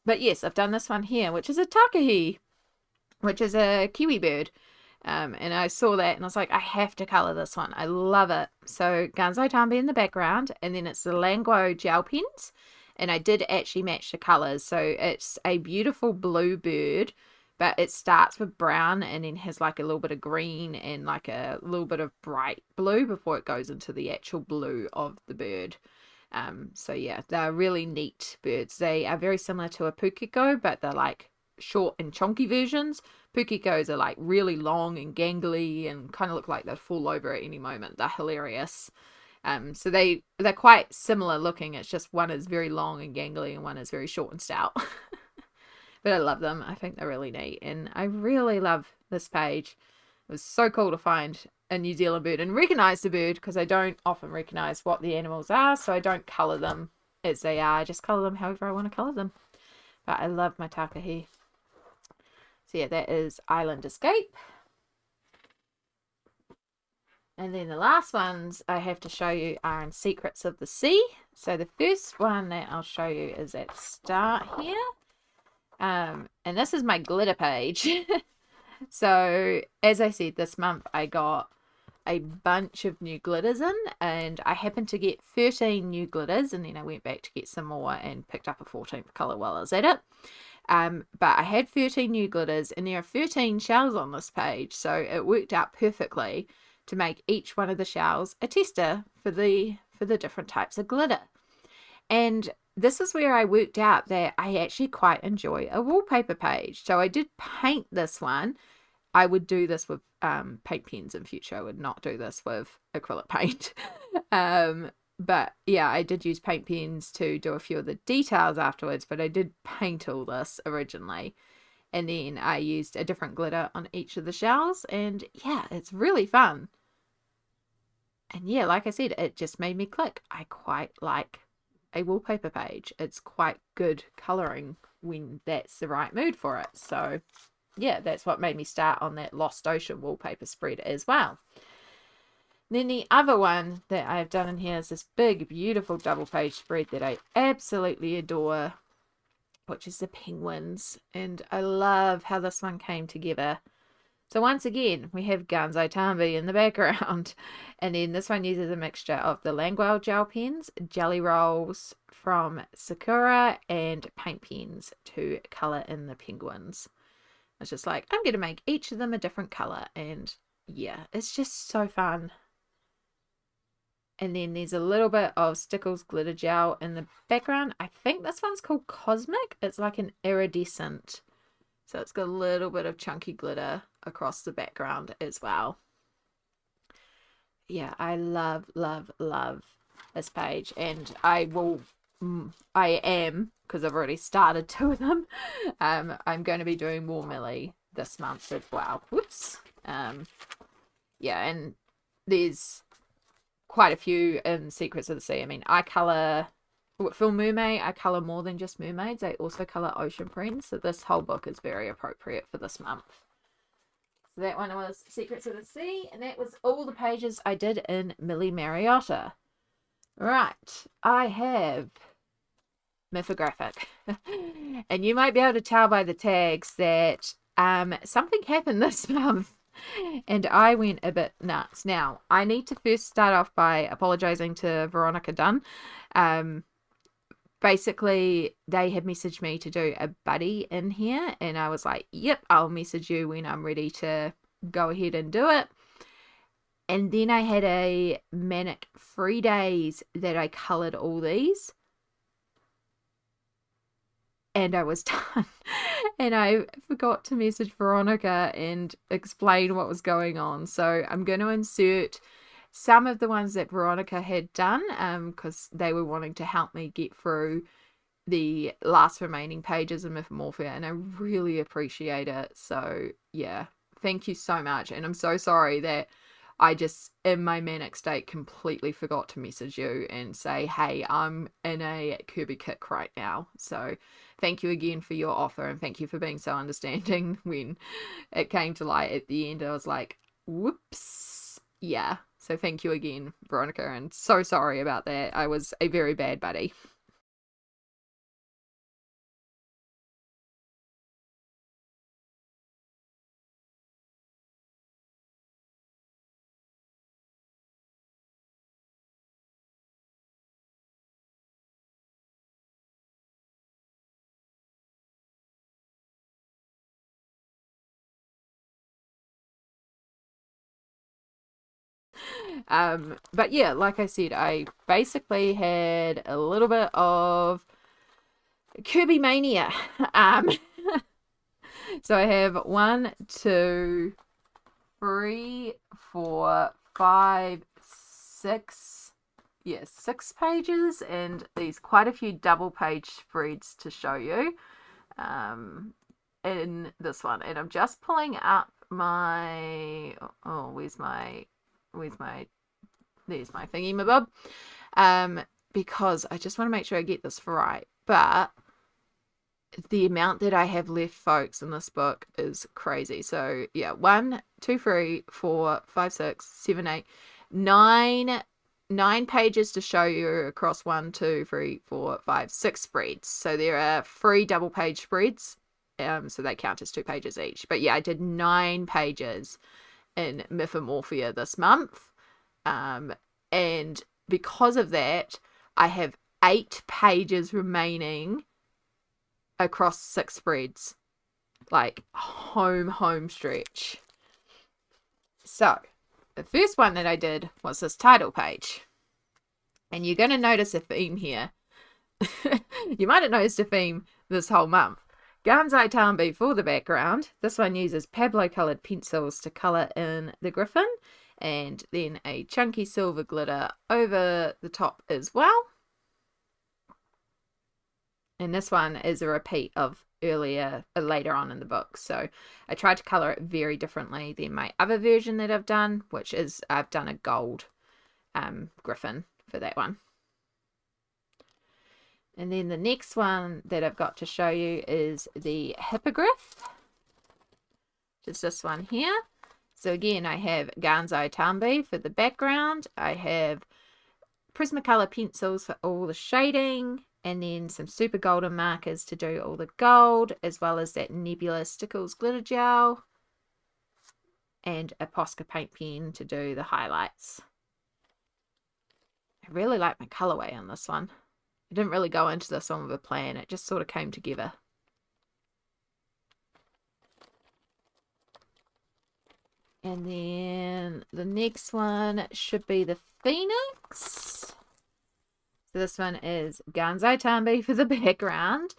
But yes, I've done this one here, which is a takahi, which is a kiwi bird. And I saw that and I was like, I have to colour this one. I love it. So Ganzo Tambi in the background, and then it's the Languo gel pens. And I did actually match the colours. So it's a beautiful blue bird, but it starts with brown and then has like a little bit of green and like a little bit of bright blue before it goes into the actual blue of the bird. So yeah, they're really neat birds. They are very similar to a pukeko, but they're like short and chunky versions. Pukekos are like really long and gangly and kind of look like they'd fall over at any moment. They're hilarious. So they're quite similar looking. It's just one is very long and gangly and one is very short and stout. But I love them. I think they're really neat, and I really love this page. It was so cool to find a New Zealand bird and recognize the bird, because I don't often recognize what the animals are, so I don't color them as they are. I just color them however I want to color them. But I love my takahi. So yeah, that is Island Escape. And then the last ones I have to show you are in Secrets of the Sea. So the first one that I'll show you is at the start here. And this is my glitter page. So as I said, this month I got a bunch of new glitters in, and I happened to get 13 new glitters, and then I went back to get some more and picked up a 14th colour while I was at it. But I had 13 new glitters, and there are 13 shells on this page, so it worked out perfectly to make each one of the shells a tester for the different types of glitter. And this is where I worked out that I actually quite enjoy a wallpaper page. So I did paint this one. I would do this with paint pens in future. I would not do this with acrylic paint. But yeah, I did use paint pens to do a few of the details afterwards, but I did paint all this originally. And then I used a different glitter on each of the shells, and yeah, it's really fun. And yeah, like I said, it just made me click. I quite like a wallpaper page. It's quite good colouring when that's the right mood for it. So yeah, that's what made me start on that Lost Ocean wallpaper spread as well. Then the other one that I've done in here is this big, beautiful double page spread that I absolutely adore, which is the penguins. And I love how this one came together. So once again, we have Ganzo Tambi in the background. And then this one uses a mixture of the Languel gel pens, jelly rolls from Sakura, and paint pens to colour in the penguins. It's just like, I'm going to make each of them a different colour. And yeah, it's just so fun. And then there's a little bit of Stickles glitter gel in the background. I think this one's called Cosmic. It's like an iridescent. So it's got a little bit of chunky glitter across the background as well. Yeah, I love, love, love this page. And I am, because I've already started 2 of them, I'm going to be doing more Millie this month as well. Whoops. Yeah, and there's quite a few in Secrets of the Sea. I mean, I colour, for Mermaid, I colour more than just mermaids. I also colour ocean friends. So this whole book is very appropriate for this month. So that one was Secrets of the Sea, and that was all the pages I did in Millie Mariotta. Right, I have Mythographic. And you might be able to tell by the tags that something happened this month. And I went a bit nuts. Now, I need to first start off by apologizing to Veronica Dunn. Basically, they had messaged me to do a buddy in here, and I was like, yep, I'll message you when I'm ready to go ahead and do it. And then I had a manic 3 days that I colored all these. And I was done. And I forgot to message Veronica and explain what was going on. So I'm going to insert some of the ones that Veronica had done because they were wanting to help me get through the last remaining pages of Mythomorphia, and I really appreciate it. So yeah, thank you so much. And I'm so sorry that I just, in my manic state, completely forgot to message you and say, hey, I'm in a Kirby kick right now. So thank you again for your offer, and thank you for being so understanding when it came to light at the end. I was like, whoops. Yeah. So thank you again, Veronica, and so sorry about that. I was a very bad buddy. But yeah, like I said, I basically had a little bit of Kirby mania. So I have 1, 2, 3, 4, 5, 6. Yeah, 6 pages, and these quite a few double page spreads to show you in this one. And I'm just pulling up my there's my thingy my bob, because I just want to make sure I get this right. But the amount that I have left, folks, in this book is crazy. So yeah, 1, 2, 3, 4, 5, 6, 7, 8, 9 pages to show you across 1, 2, 3, 4, 5, 6 spreads. So there are 3 double page spreads, so they count as 2 pages each. But yeah, I did 9 pages in Mythomorphia this month, and because of that, I have 8 pages remaining across 6 spreads, like home stretch. So the first one that I did was this title page, and you're going to notice a theme here. You might have noticed a theme this whole month. Gansai Tambi for the background. This one uses Pablo coloured pencils to colour in the griffin, and then a chunky silver glitter over the top as well. And this one is a repeat of later on in the book. So I tried to colour it very differently than my other version that I've done, which is I've done a gold griffin for that one. And then the next one that I've got to show you is the hippogriff. Just this one here. So again, I have Gansai Tambi for the background. I have Prismacolor pencils for all the shading, and then some super golden markers to do all the gold, as well as that Nebula Stickles glitter gel, and a Posca paint pen to do the highlights. I really like my colorway on this one. I didn't really go into this one with a plan. It just sort of came together. And then the next one should be the Phoenix. So this one is Ganzai Tambi for the background.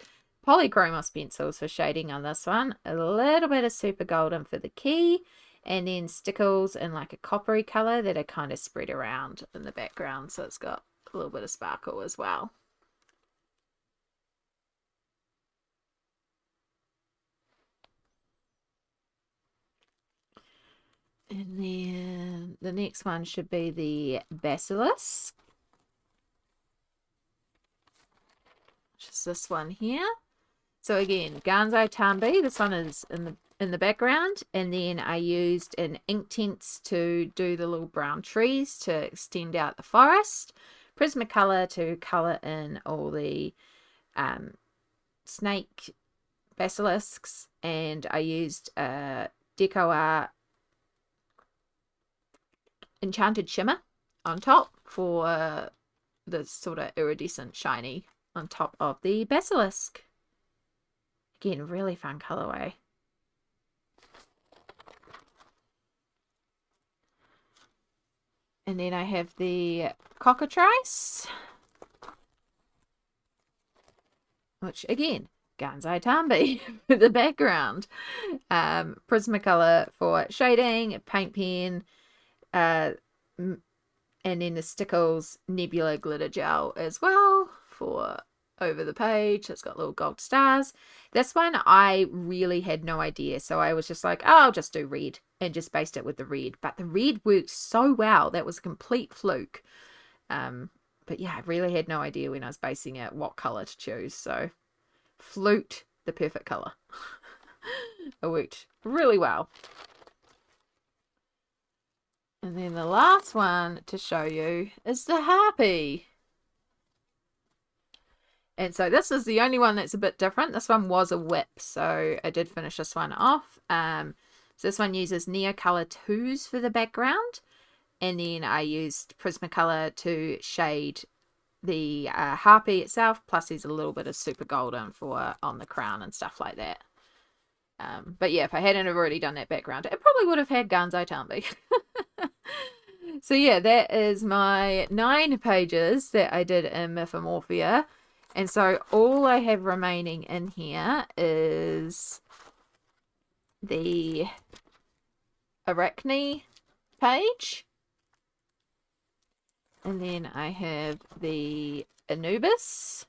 Polychromos pencils for shading on this one. A little bit of super golden for the key. And then stickles in like a coppery colour that are kind of spread around in the background. So it's got a little bit of sparkle as well. And then the next one should be the Basilisk, which is this one here. So again, Ganzai Tambi, this one is in the background, and then I used an Inktense to do the little brown trees to extend out the forest, Prismacolor to colour in all the snake basilisks, and I used Deco Art Enchanted Shimmer on top for the sort of iridescent shiny on top of the basilisk. Again, really fun colorway. And then I have the Cockatrice, which again, Ganzai Tambi for the background. Prismacolor for shading, paint pen, and then the Stickles Nebula Glitter Gel as well for over the page. It's got little gold stars. This one I really had no idea, so I was just like, oh, I'll just do red, and just based it with the red. But the red worked so well. That was a complete fluke. But yeah, I really had no idea when I was basing it what color to choose, so fluked the perfect color. It worked really well. And then the last one to show you is the Harpy. And so this is the only one that's a bit different. This one was a whip, so I did finish this one off. So this one uses Neocolor 2s for the background. And then I used Prismacolor to shade the Harpy itself. Plus there's a little bit of super golden for on the crown and stuff like that. But yeah, if I hadn't have already done that background, it probably would have had Ganzai Tambi. So yeah, that is my 9 pages that I did in Mythomorphia. And so all I have remaining in here is the Arachne page. And then I have the Anubis.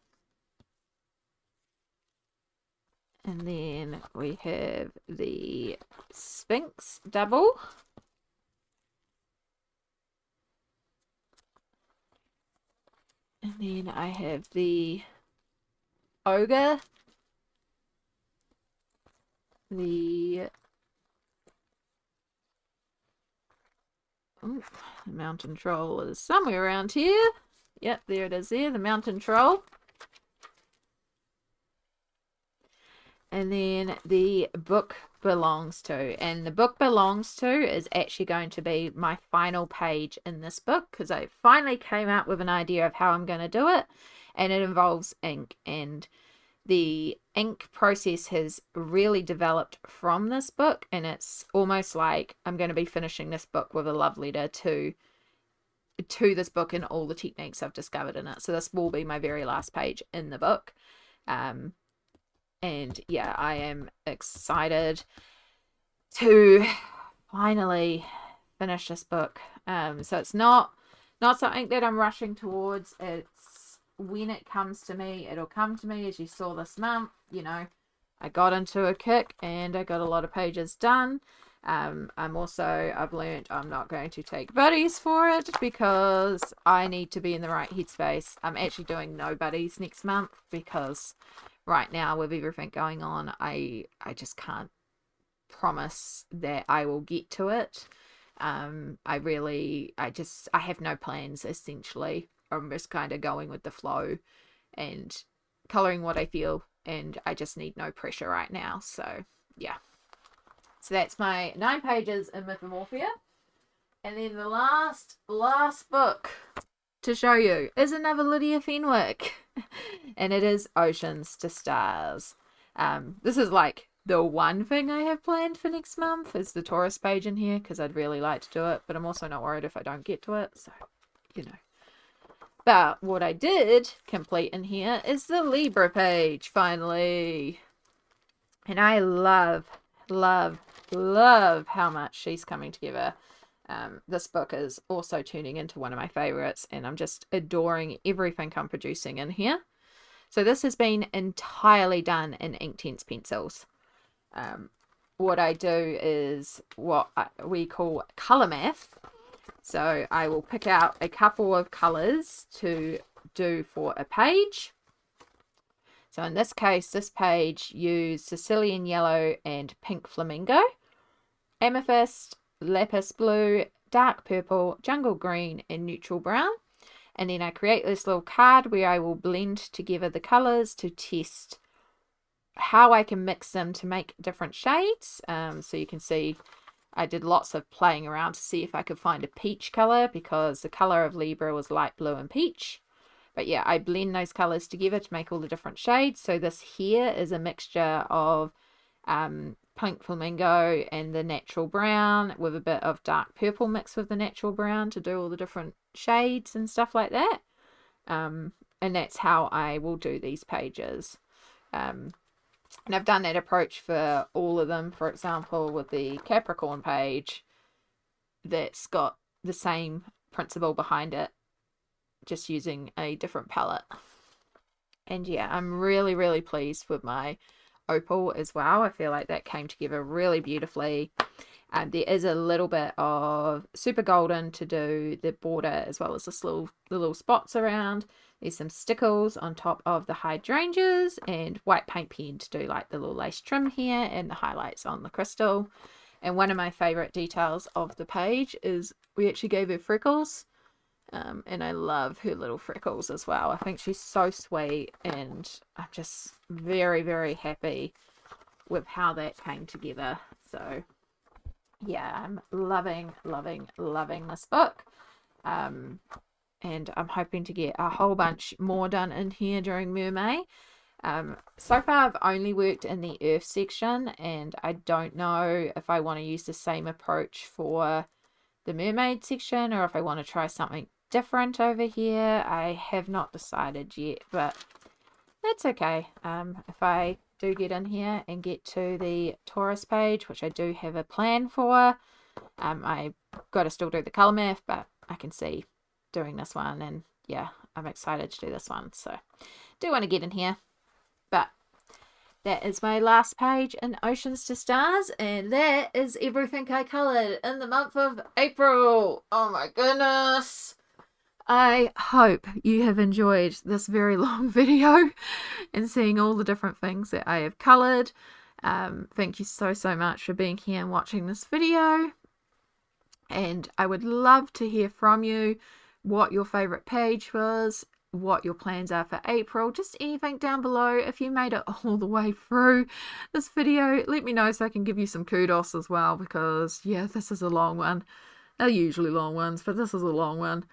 And then we have the Sphinx double. And then I have the Ogre, the Mountain Troll is somewhere around here. Yep, there it is there, the Mountain Troll. And then the Book Belongs To. And the Book Belongs To is actually going to be my final page in this book, because I finally came up with an idea of how I'm going to do it. And it involves ink. And the ink process has really developed from this book. And it's almost like I'm going to be finishing this book with a love letter to this book and all the techniques I've discovered in it. So this will be my very last page in the book. And yeah, I am excited to finally finish this book. So it's not something that I'm rushing towards. It's when it comes to me, it'll come to me. As you saw this month, you know, I got into a kick and I got a lot of pages done. I've learned I'm not going to take buddies for it because I need to be in the right headspace. I'm actually doing no buddies next month because right now with everything going on, I just can't promise that I will get to it. I have no plans essentially. I'm just kind of going with the flow and coloring what I feel, and I just need no pressure right now. So yeah. So that's my 9 pages in Mythomorphia. And then the last book to show you is another Lydia Fenwick. And it is Oceans to Stars. This is like The one thing I have planned for next month is the Taurus page in here, because I'd really like to do it, but I'm also not worried if I don't get to it, so, you know. But what I did complete in here is the Libra page, finally. And I love, love, love how much she's coming together. This book is also turning into one of my favorites, and I'm just adoring everything I'm producing in here. So this has been entirely done in Inktense pencils. What I do is what we call color math. So I will pick out a couple of colors to do for a page. So in this case, this page used Sicilian yellow and pink flamingo, amethyst, lapis blue, dark purple, jungle green, and neutral brown. And then I create this little card where I will blend together the colors to test how I can mix them to make different shades. So you can see I did lots of playing around to see if I could find a peach color, because the color of Libra was light blue and peach. But yeah, I blend those colors together to make all the different shades. So this here is a mixture of pink flamingo and the natural brown with a bit of dark purple mixed with the natural brown to do all the different shades and stuff like that. And that's how I will do these pages. And I've done that approach for all of them. For example, with the Capricorn page, that's got the same principle behind it, just using a different palette. And yeah, I'm really, really pleased with my opal as well. I feel like that came together really beautifully. There is a little bit of super golden to do the border, as well as the little spots around. There's some stickles on top of the hydrangeas and white paint pen to do like the little lace trim here and the highlights on the crystal. And one of my favorite details of the page is we actually gave her freckles. And I love her little freckles as well. I think she's so sweet, and I'm just very, very happy with how that came together. So yeah, I'm loving, loving, loving this book. And I'm hoping to get a whole bunch more done in here during Mermay. So far I've only worked in the earth section, and I don't know if I want to use the same approach for the mermaid section or if I want to try something different over here. I have not decided yet, but that's okay. If I do get in here and get to the Taurus page, which I do have a plan for, I got to still do the color math, but I can see doing this one, and yeah, I'm excited to do this one. So do want to get in here, but that is my last page in Oceans to Stars, and that is everything I coloured in the month of April. Oh my goodness. I hope you have enjoyed this very long video and seeing all the different things that I have coloured. Thank you so much for being here and watching this video. And I would love to hear from you what your favourite page was, what your plans are for April, just anything down below. If you made it all the way through this video, let me know so I can give you some kudos as well, because yeah, this is a long one. They're usually long ones, but this is a long one.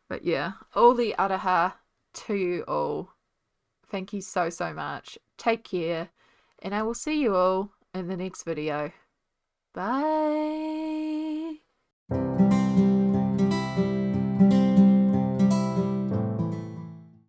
But yeah, all the araha to you all. Thank you so much. Take care, and I will see you all in the next video. Bye.